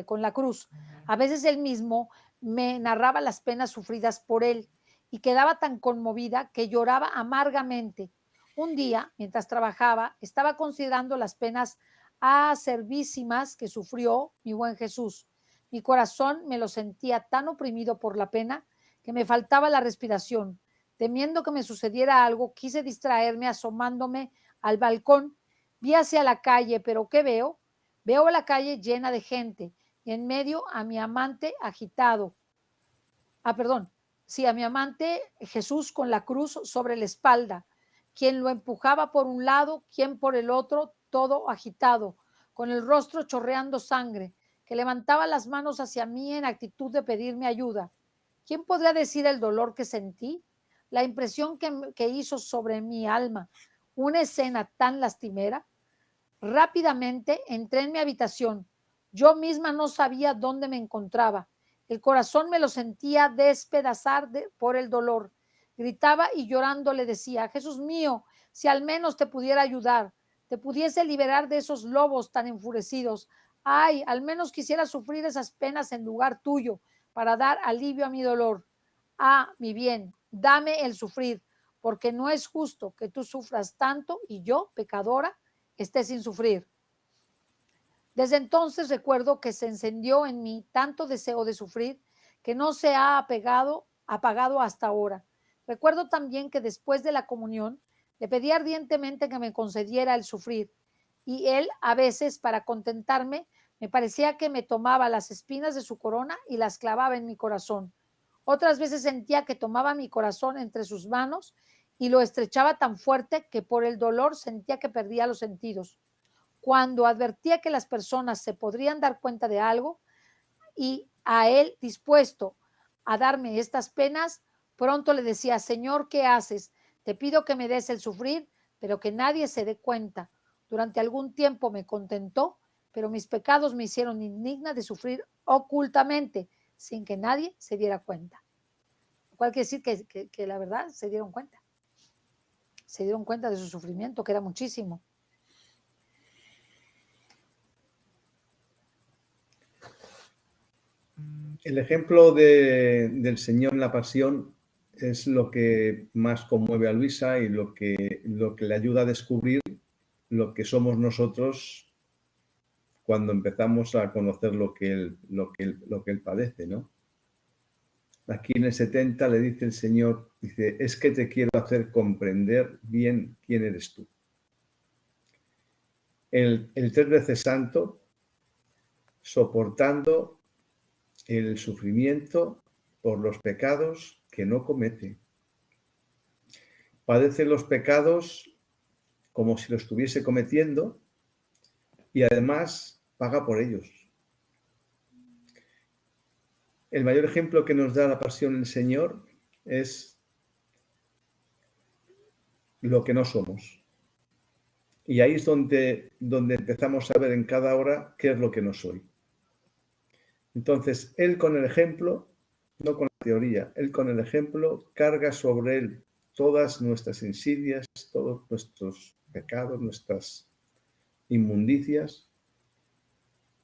con la cruz. A veces él mismo me narraba las penas sufridas por él y quedaba tan conmovida que lloraba amargamente. Un día, mientras trabajaba, estaba considerando las penas acervísimas que sufrió mi buen Jesús. Mi corazón me lo sentía tan oprimido por la pena que me faltaba la respiración. Temiendo que me sucediera algo, quise distraerme asomándome al balcón. Vi hacia la calle, pero ¿qué veo? Veo la calle llena de gente y en medio a mi amante agitado. Perdón. Sí, a mi amante Jesús con la cruz sobre la espalda, quien lo empujaba por un lado, quien por el otro, todo agitado, con el rostro chorreando sangre, que levantaba las manos hacia mí en actitud de pedirme ayuda. ¿Quién podría decir el dolor que sentí? La impresión que hizo sobre mi alma una escena tan lastimera. Rápidamente entré en mi habitación. Yo misma no sabía dónde me encontraba. El corazón me lo sentía despedazar por el dolor. Gritaba y llorando le decía, Jesús mío, si al menos te pudiera ayudar, te pudiese liberar de esos lobos tan enfurecidos. Ay, al menos quisiera sufrir esas penas en lugar tuyo para dar alivio a mi dolor. Mi bien, dame el sufrir, porque no es justo que tú sufras tanto y yo, pecadora, esté sin sufrir. Desde entonces recuerdo que se encendió en mí tanto deseo de sufrir que no se ha apagado hasta ahora. Recuerdo también que después de la comunión le pedí ardientemente que me concediera el sufrir y él a veces para contentarme me parecía que me tomaba las espinas de su corona y las clavaba en mi corazón. Otras veces sentía que tomaba mi corazón entre sus manos y lo estrechaba tan fuerte que por el dolor sentía que perdía los sentidos. Cuando advertía que las personas se podrían dar cuenta de algo y a él dispuesto a darme estas penas, pronto le decía, Señor, ¿qué haces? Te pido que me des el sufrir, pero que nadie se dé cuenta. Durante algún tiempo me contentó, pero mis pecados me hicieron indigna de sufrir ocultamente, sin que nadie se diera cuenta. Lo cual quiere decir que la verdad se dieron cuenta. Se dieron cuenta de su sufrimiento, que era muchísimo.
El ejemplo del Señor en la pasión es lo que más conmueve a Luisa y lo que le ayuda a descubrir lo que somos nosotros cuando empezamos a conocer lo que él padece, ¿no? Aquí en el 70 le dice el Señor, dice, es que te quiero hacer comprender bien quién eres tú. El 3 veces santo, soportando el sufrimiento por los pecados que no comete. Padece los pecados como si los estuviese cometiendo y además paga por ellos. El mayor ejemplo que nos da la pasión del Señor es lo que no somos. Y ahí es donde empezamos a ver en cada hora qué es lo que no soy. Entonces, Él con el ejemplo, no con la teoría, Él con el ejemplo carga sobre Él todas nuestras insidias, todos nuestros pecados, nuestras inmundicias,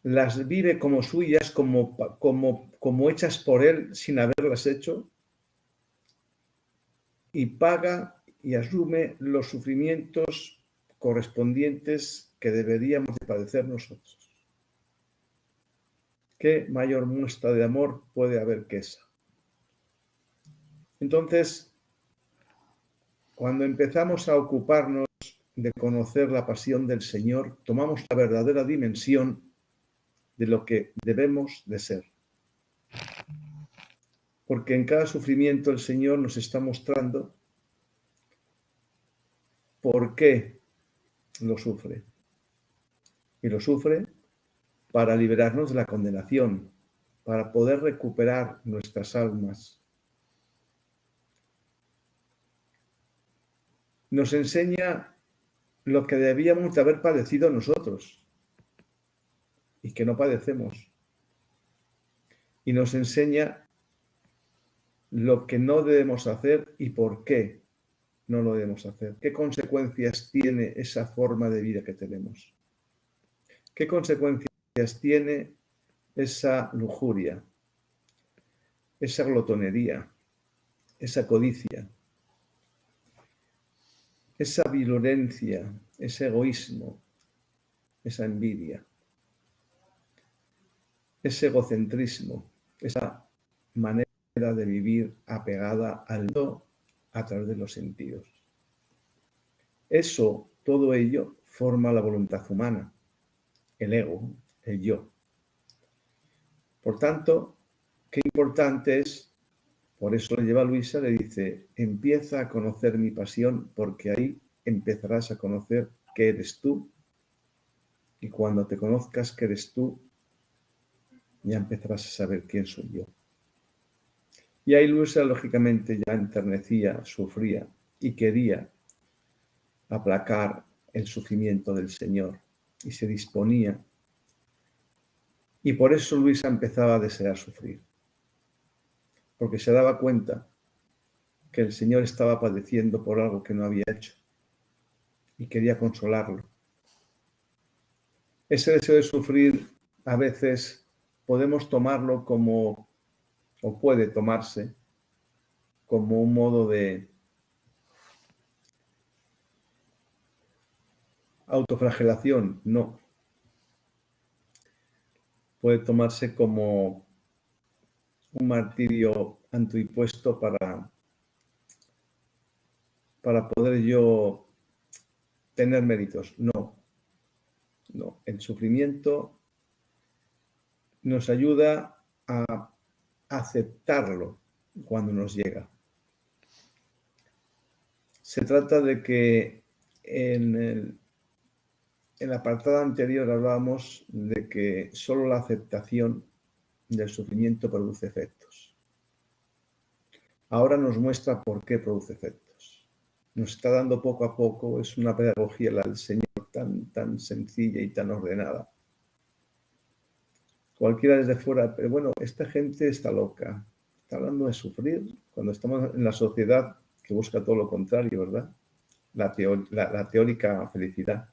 las vive como suyas, como hechas por Él sin haberlas hecho, y paga y asume los sufrimientos correspondientes que deberíamos de padecer nosotros. ¿Qué mayor muestra de amor puede haber que esa? Entonces, cuando empezamos a ocuparnos de conocer la pasión del Señor, tomamos la verdadera dimensión de lo que debemos de ser. Porque en cada sufrimiento el Señor nos está mostrando por qué lo sufre. Y lo sufre para liberarnos de la condenación, para poder recuperar nuestras almas. Nos enseña lo que debíamos de haber padecido nosotros y que no padecemos. Y nos enseña lo que no debemos hacer y por qué no lo debemos hacer. ¿Qué consecuencias tiene esa forma de vida que tenemos? ¿Qué consecuencias tiene esa lujuria, esa glotonería, esa codicia, esa violencia, ese egoísmo, esa envidia, ese egocentrismo, esa manera de vivir apegada al yo a través de los sentidos? Eso, todo ello, forma la voluntad humana, el ego, el yo. Por tanto, qué importante es, por eso le lleva a Luisa, le dice, empieza a conocer mi pasión, porque ahí empezarás a conocer qué eres tú, y cuando te conozcas que eres tú, ya empezarás a saber quién soy yo. Y ahí Luisa, lógicamente, ya enternecía, sufría y quería aplacar el sufrimiento del Señor, y se disponía. Y por eso Luisa empezaba a desear sufrir, porque se daba cuenta que el Señor estaba padeciendo por algo que no había hecho y quería consolarlo. Ese deseo de sufrir a veces podemos tomarlo como, o puede tomarse, como un modo de autoflagelación. No. Puede tomarse como un martirio autoimpuesto para poder yo tener méritos. No. No. El sufrimiento nos ayuda a aceptarlo cuando nos llega. Se trata de que en el apartado anterior hablábamos de que solo la aceptación del sufrimiento produce efectos. Ahora nos muestra por qué produce efectos. Nos está dando poco a poco, es una pedagogía la del Señor tan sencilla y tan ordenada. Cualquiera desde fuera, pero bueno, esta gente está loca, está hablando de sufrir, cuando estamos en la sociedad que busca todo lo contrario, ¿verdad? La teórica felicidad.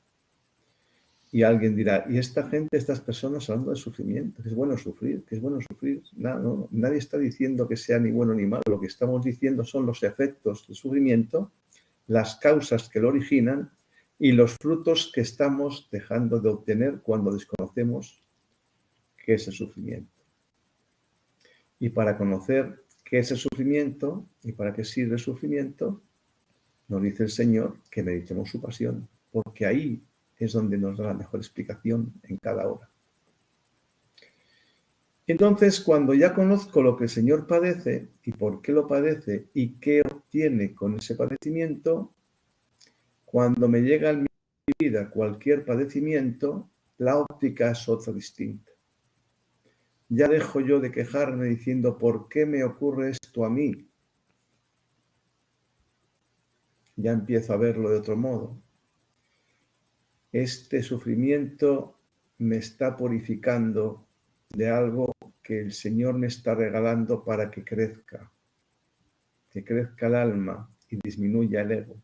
Y alguien dirá, ¿y esta gente, estas personas hablando de sufrimiento? Que es bueno sufrir, que es bueno sufrir. No, nadie está diciendo que sea ni bueno ni malo. Lo que estamos diciendo son los efectos del sufrimiento, las causas que lo originan y los frutos que estamos dejando de obtener cuando desconocemos qué es el sufrimiento. Y para conocer qué es el sufrimiento y para qué sirve el sufrimiento, nos dice el Señor que meditemos su pasión, porque ahí es donde nos da la mejor explicación en cada hora. Entonces, cuando ya conozco lo que el Señor padece y por qué lo padece y qué obtiene con ese padecimiento, cuando me llega en mi vida cualquier padecimiento, la óptica es otra distinta. Ya dejo yo de quejarme diciendo, ¿por qué me ocurre esto a mí? Ya empiezo a verlo de otro modo. Este sufrimiento me está purificando de algo que el Señor me está regalando para que crezca el alma y disminuya el ego.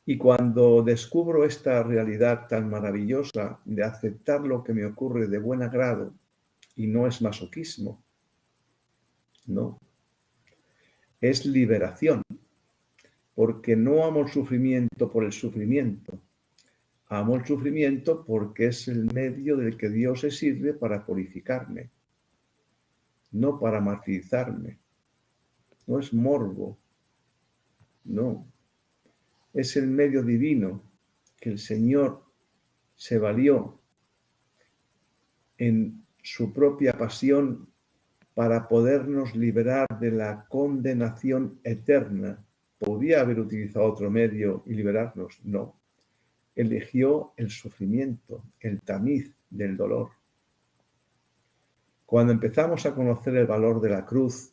Y cuando descubro esta realidad tan maravillosa de aceptar lo que me ocurre de buen agrado, y no es masoquismo, no, es liberación, porque no amo el sufrimiento por el sufrimiento, amo el sufrimiento porque es el medio del que Dios se sirve para purificarme, no para martirizarme. No es morbo, no. Es el medio divino que el Señor se valió en su propia pasión para podernos liberar de la condenación eterna. ¿Podía haber utilizado otro medio y liberarnos? No. Eligió el sufrimiento, el tamiz del dolor. Cuando empezamos a conocer el valor de la cruz,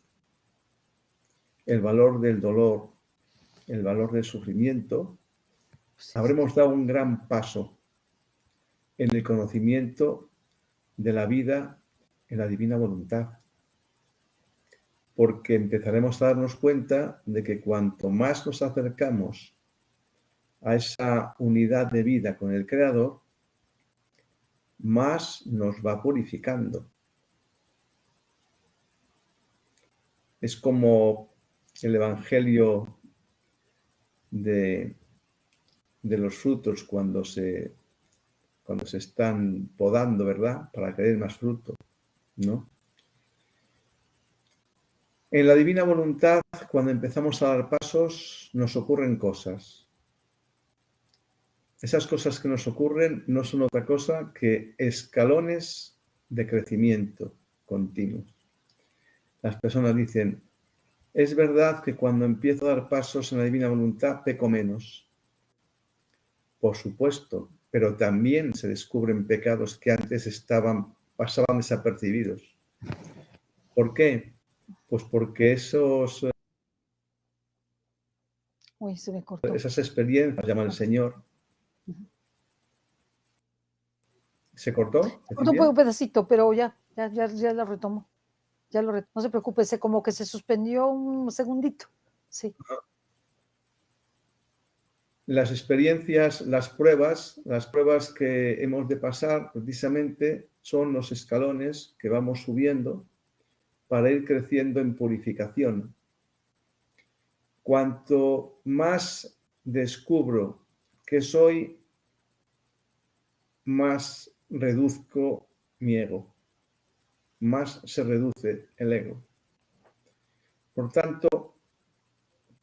el valor del dolor, el valor del sufrimiento, habremos dado un gran paso en el conocimiento de la vida en la divina voluntad. Porque empezaremos a darnos cuenta de que cuanto más nos acercamos a esa unidad de vida con el Creador, más nos va purificando. Es como el Evangelio de los frutos cuando se están podando, ¿verdad? Para que den más fruto, ¿no? En la divina voluntad, cuando empezamos a dar pasos, nos ocurren cosas. Esas cosas que nos ocurren no son otra cosa que escalones de crecimiento continuo. Las personas dicen, es verdad que cuando empiezo a dar pasos en la divina voluntad peco menos. Por supuesto, pero también se descubren pecados que antes pasaban desapercibidos. ¿Por qué? Pues porque
Uy, se me cortó.
esas experiencias, llama el Señor. ¿Se cortó?
Se cortó un pedacito, pero ya lo retomo. No se preocupe, como que se suspendió un segundito. Sí.
Las experiencias, las pruebas que hemos de pasar precisamente son los escalones que vamos subiendo para ir creciendo en purificación. Cuanto más descubro que soy, más reduzco mi ego, más se reduce el ego. Por tanto,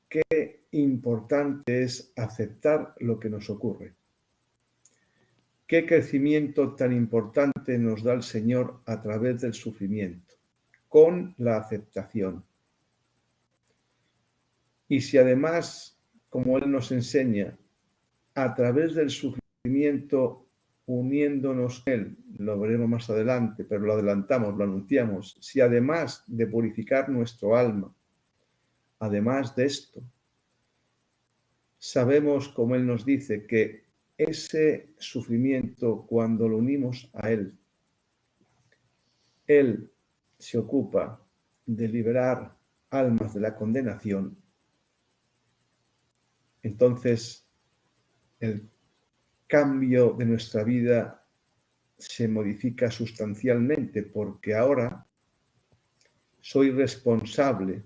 qué importante es aceptar lo que nos ocurre. Qué crecimiento tan importante nos da el Señor a través del sufrimiento, con la aceptación. Y si además, como Él nos enseña, a través del sufrimiento, uniéndonos a Él, lo veremos más adelante, pero lo adelantamos, lo anunciamos, si además de purificar nuestro alma, además de esto, sabemos, como Él nos dice, que ese sufrimiento, cuando lo unimos a Él, Él se ocupa de liberar almas de la condenación. Entonces, el cambio de nuestra vida se modifica sustancialmente, porque ahora soy responsable,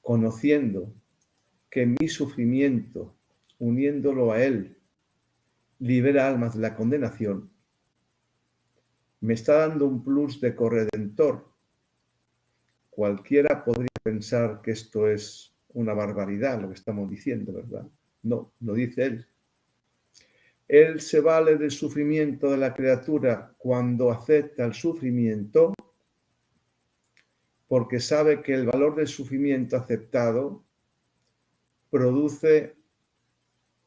conociendo que mi sufrimiento, uniéndolo a Él, libera almas de la condenación, me está dando un plus de corredentor. Cualquiera podría pensar que esto es una barbaridad, lo que estamos diciendo, ¿verdad? No, lo dice Él. Él se vale del sufrimiento de la criatura cuando acepta el sufrimiento, porque sabe que el valor del sufrimiento aceptado produce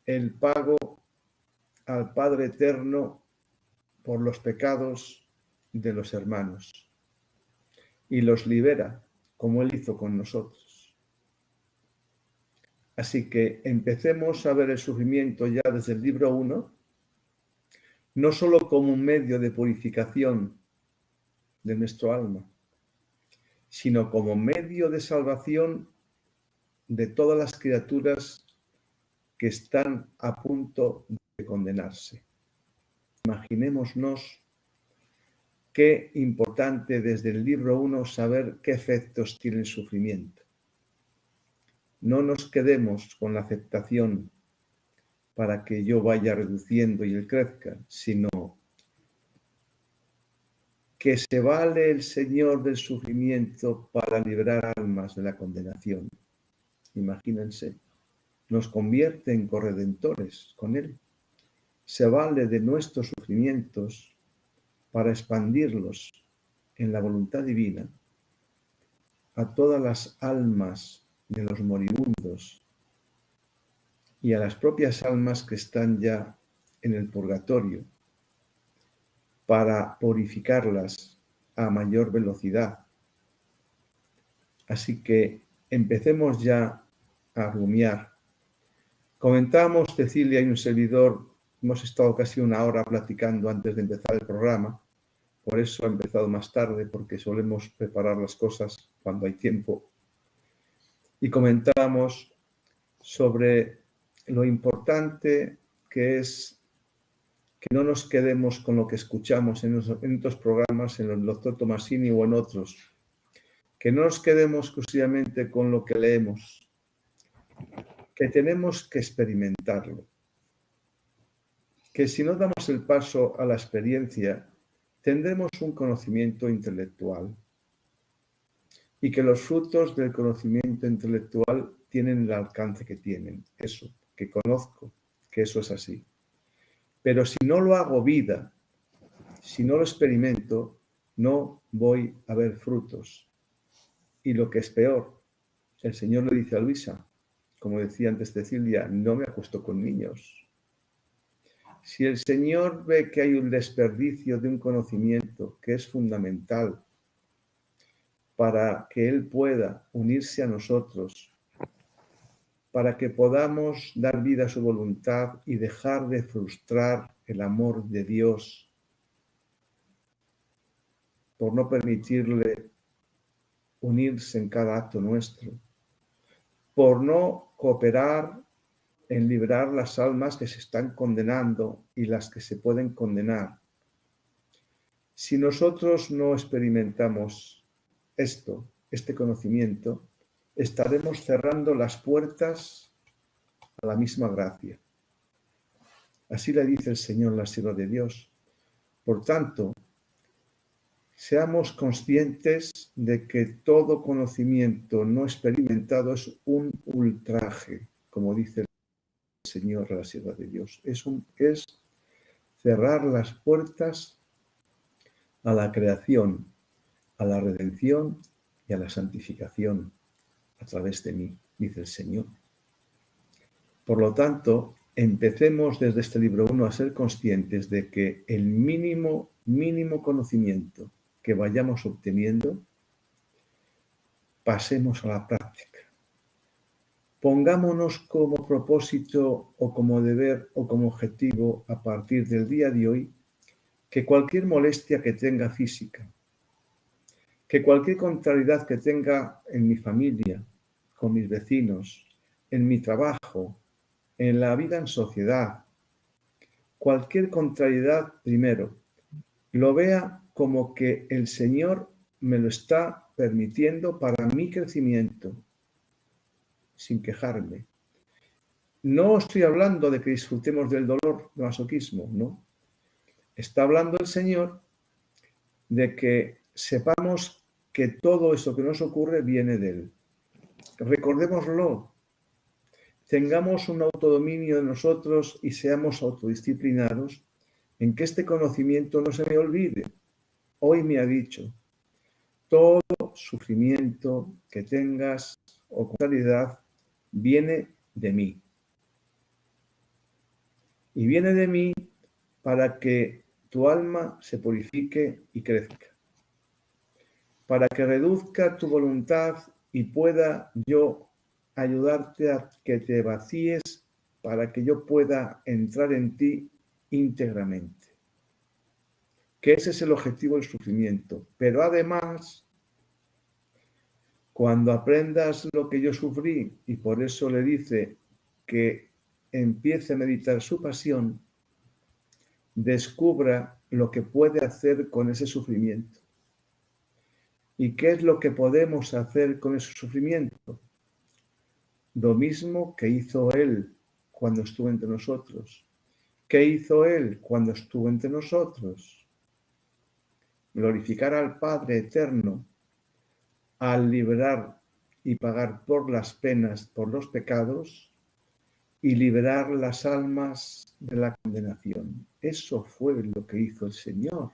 el pago al Padre Eterno por los pecados de los hermanos y los libera, como Él hizo con nosotros. Así que empecemos a ver el sufrimiento ya desde el libro 1, no solo como un medio de purificación de nuestro alma, sino como medio de salvación de todas las criaturas que están a punto de condenarse. Imaginémonos qué importante desde el libro 1 saber qué efectos tiene el sufrimiento. No nos quedemos con la aceptación para que yo vaya reduciendo y él crezca, sino que se vale el Señor del sufrimiento para librar almas de la condenación. Imagínense, nos convierte en corredentores con Él. Se vale de nuestros sufrimientos para expandirlos en la voluntad divina a todas las almas de los moribundos y a las propias almas que están ya en el purgatorio, para purificarlas a mayor velocidad. Así que empecemos ya a rumiar. Comentábamos, Cecilia y un servidor, hemos estado casi una hora platicando antes de empezar el programa, por eso ha empezado más tarde, porque solemos preparar las cosas cuando hay tiempo. Y comentábamos sobre lo importante que es que no nos quedemos con lo que escuchamos en otros programas, en el doctor Tomasini o en otros, que no nos quedemos exclusivamente con lo que leemos, que tenemos que experimentarlo, que si no damos el paso a la experiencia, tendremos un conocimiento intelectual y que los frutos del conocimiento intelectual tienen el alcance que tienen, eso, que conozco, que eso es así. Pero si no lo hago vida, si no lo experimento, no voy a ver frutos. Y lo que es peor, el Señor le dice a Luisa, como decía antes Cecilia, no me acuesto con niños. Si el Señor ve que hay un desperdicio de un conocimiento que es fundamental para que Él pueda unirse a nosotros, para que podamos dar vida a su voluntad y dejar de frustrar el amor de Dios por no permitirle unirse en cada acto nuestro, por no cooperar en librar las almas que se están condenando y las que se pueden condenar. Si nosotros no experimentamos esto, este conocimiento, estaremos cerrando las puertas a la misma gracia. Así le dice el Señor, la sierva de Dios. Por tanto, seamos conscientes de que todo conocimiento no experimentado es un ultraje, como dice el Señor, la sierva de Dios. Es cerrar las puertas a la creación, a la redención y a la santificación a través de mí, dice el Señor. Por lo tanto, empecemos desde este libro 1 a ser conscientes de que el mínimo conocimiento que vayamos obteniendo, pasemos a la práctica. Pongámonos como propósito o como deber o como objetivo a partir del día de hoy que cualquier molestia que tenga física, que cualquier contrariedad que tenga en mi familia, con mis vecinos, en mi trabajo, en la vida en sociedad, cualquier contrariedad primero, lo vea como que el Señor me lo está permitiendo para mi crecimiento, sin quejarme. No estoy hablando de que disfrutemos del dolor, del masoquismo, no. Está hablando el Señor de que sepamos que todo eso que nos ocurre viene de Él. Recordémoslo, tengamos un autodominio de nosotros y seamos autodisciplinados en que este conocimiento no se me olvide. Hoy me ha dicho, todo sufrimiento que tengas o contrariedad viene de mí. Y viene de mí para que tu alma se purifique y crezca. Para que reduzca tu voluntad y pueda yo ayudarte a que te vacíes para que yo pueda entrar en ti íntegramente. Que ese es el objetivo del sufrimiento. Pero además, cuando aprendas lo que yo sufrí, y por eso le dice que empiece a meditar su pasión, descubra lo que puede hacer con ese sufrimiento. ¿Y qué es lo que podemos hacer con ese sufrimiento? Lo mismo que hizo Él cuando estuvo entre nosotros. ¿Qué hizo Él cuando estuvo entre nosotros? Glorificar al Padre eterno al liberar y pagar por las penas, por los pecados, y liberar las almas de la condenación. Eso fue lo que hizo el Señor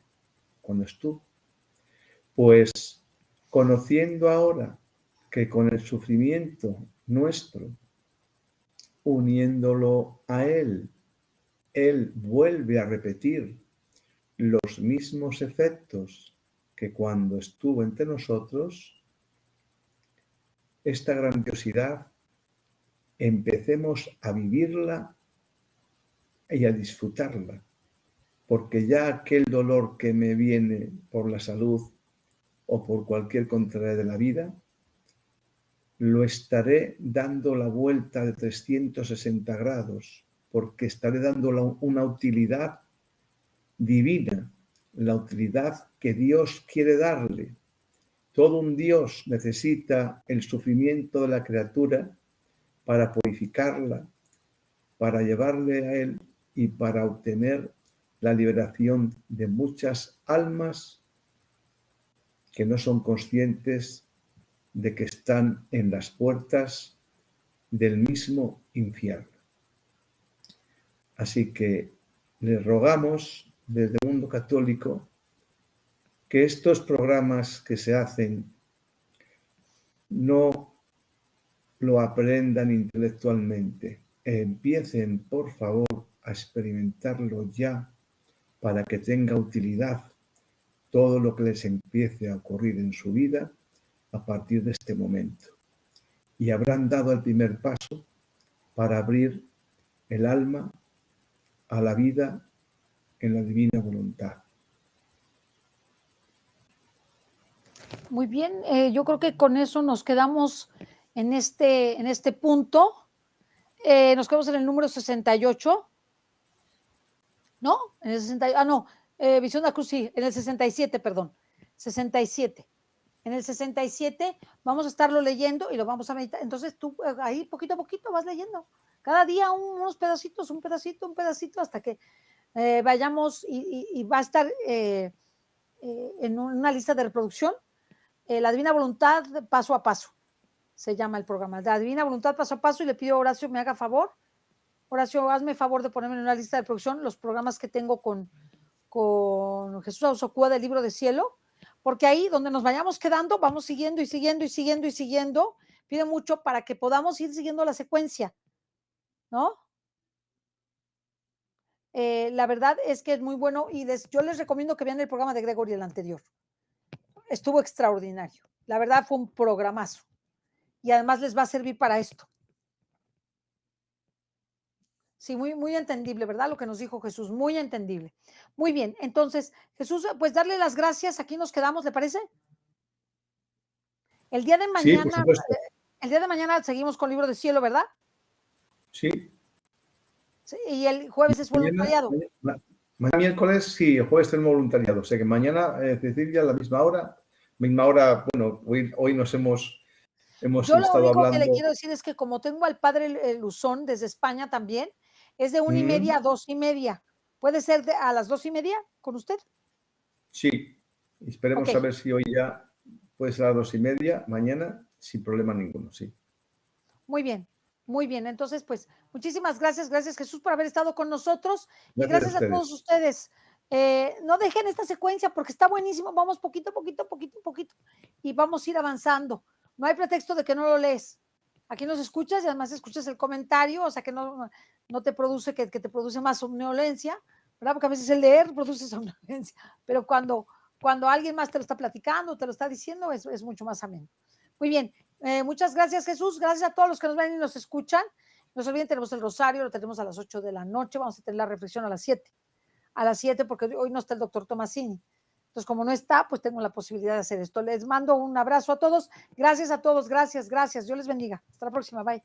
cuando estuvo. Pues conociendo ahora que con el sufrimiento nuestro, uniéndolo a Él, Él vuelve a repetir los mismos efectos que cuando estuvo entre nosotros, esta grandiosidad empecemos a vivirla y a disfrutarla, porque ya aquel dolor que me viene por la salud o por cualquier contraria de la vida, lo estaré dando la vuelta de 360 grados, porque estaré dando una utilidad divina, la utilidad que Dios quiere darle. Todo un Dios necesita el sufrimiento de la criatura para purificarla, para llevarle a Él y para obtener la liberación de muchas almas que no son conscientes de que están en las puertas del mismo infierno. Así que les rogamos desde el mundo católico que estos programas que se hacen no lo aprendan intelectualmente. Empiecen, por favor, a experimentarlo ya para que tenga utilidad todo lo que les empiece a ocurrir en su vida a partir de este momento. Y habrán dado el primer paso para abrir el alma a la vida en la divina voluntad.
Muy bien, yo creo que con eso nos quedamos en este punto. Nos quedamos en el número 68, ¿no? En el 60, no, Visión de la Cruz, sí, en el 67, perdón, 67. En el 67 vamos a estarlo leyendo y lo vamos a meditar. Entonces tú ahí poquito a poquito vas leyendo. Cada día unos pedacitos, un pedacito, hasta que vayamos y va a estar en una lista de reproducción. La Divina Voluntad paso a paso, se llama el programa. La Divina Voluntad paso a paso, y le pido a Horacio me haga favor. Horacio, hazme favor de ponerme en una lista de reproducción los programas que tengo con Jesús Ausocúa del Libro de Cielo, porque ahí donde nos vayamos quedando, vamos siguiendo y siguiendo y siguiendo y siguiendo. Pide mucho para que podamos ir siguiendo la secuencia, ¿no? La verdad es que es muy bueno y yo les recomiendo que vean el programa de Gregory, el anterior. Estuvo extraordinario. La verdad fue un programazo y además les va a servir para esto. Sí, muy, muy entendible, ¿verdad? Lo que nos dijo Jesús, muy entendible. Muy bien, entonces, Jesús, pues darle las gracias, aquí nos quedamos, ¿le parece? El día de
Sí, por
mañana,
supuesto.
seguimos con Libro de Cielo, ¿verdad?
Sí.
Sí, y el jueves es voluntariado.
Mañana miércoles, sí, el jueves tenemos voluntariado. O sea que mañana, Cecilia, a la misma hora, bueno, hoy hemos
Yo lo
estado
único que le
hablando.
quiero decir es que como tengo al padre Luzón desde España también, es de 1:30 a 2:30. ¿Puede ser a las 2:30 con usted?
Sí,
Ok,
esperemos a ver si hoy ya puede ser a las 2:30, mañana, sin problema ninguno, sí.
muy bien, muy bien. Entonces, pues, muchísimas gracias, gracias Jesús por haber estado con nosotros y
Gracias a
gracias a todos
ustedes.
ustedes. No dejen esta secuencia porque está buenísimo. Vamos poquito, poquito, poquito, poquito y vamos a ir avanzando. No hay pretexto de que no lo lees. Aquí nos escuchas y además escuchas el comentario, o sea que no te produce, que te produce más somnolencia, ¿verdad? Porque a veces el leer produce somnolencia, pero cuando alguien más te lo está platicando, te lo está diciendo, es mucho más ameno. Muy bien, muchas gracias Jesús, gracias a todos los que nos ven y nos escuchan. No se olviden, tenemos el rosario, lo tenemos a las 8 de la noche, vamos a tener la reflexión a las 7 porque hoy no está el doctor Tomasini. Entonces, como no está, pues tengo la posibilidad de hacer esto. Les mando un abrazo a todos. Gracias a todos. Gracias, gracias. Dios les bendiga. Hasta la próxima. Bye.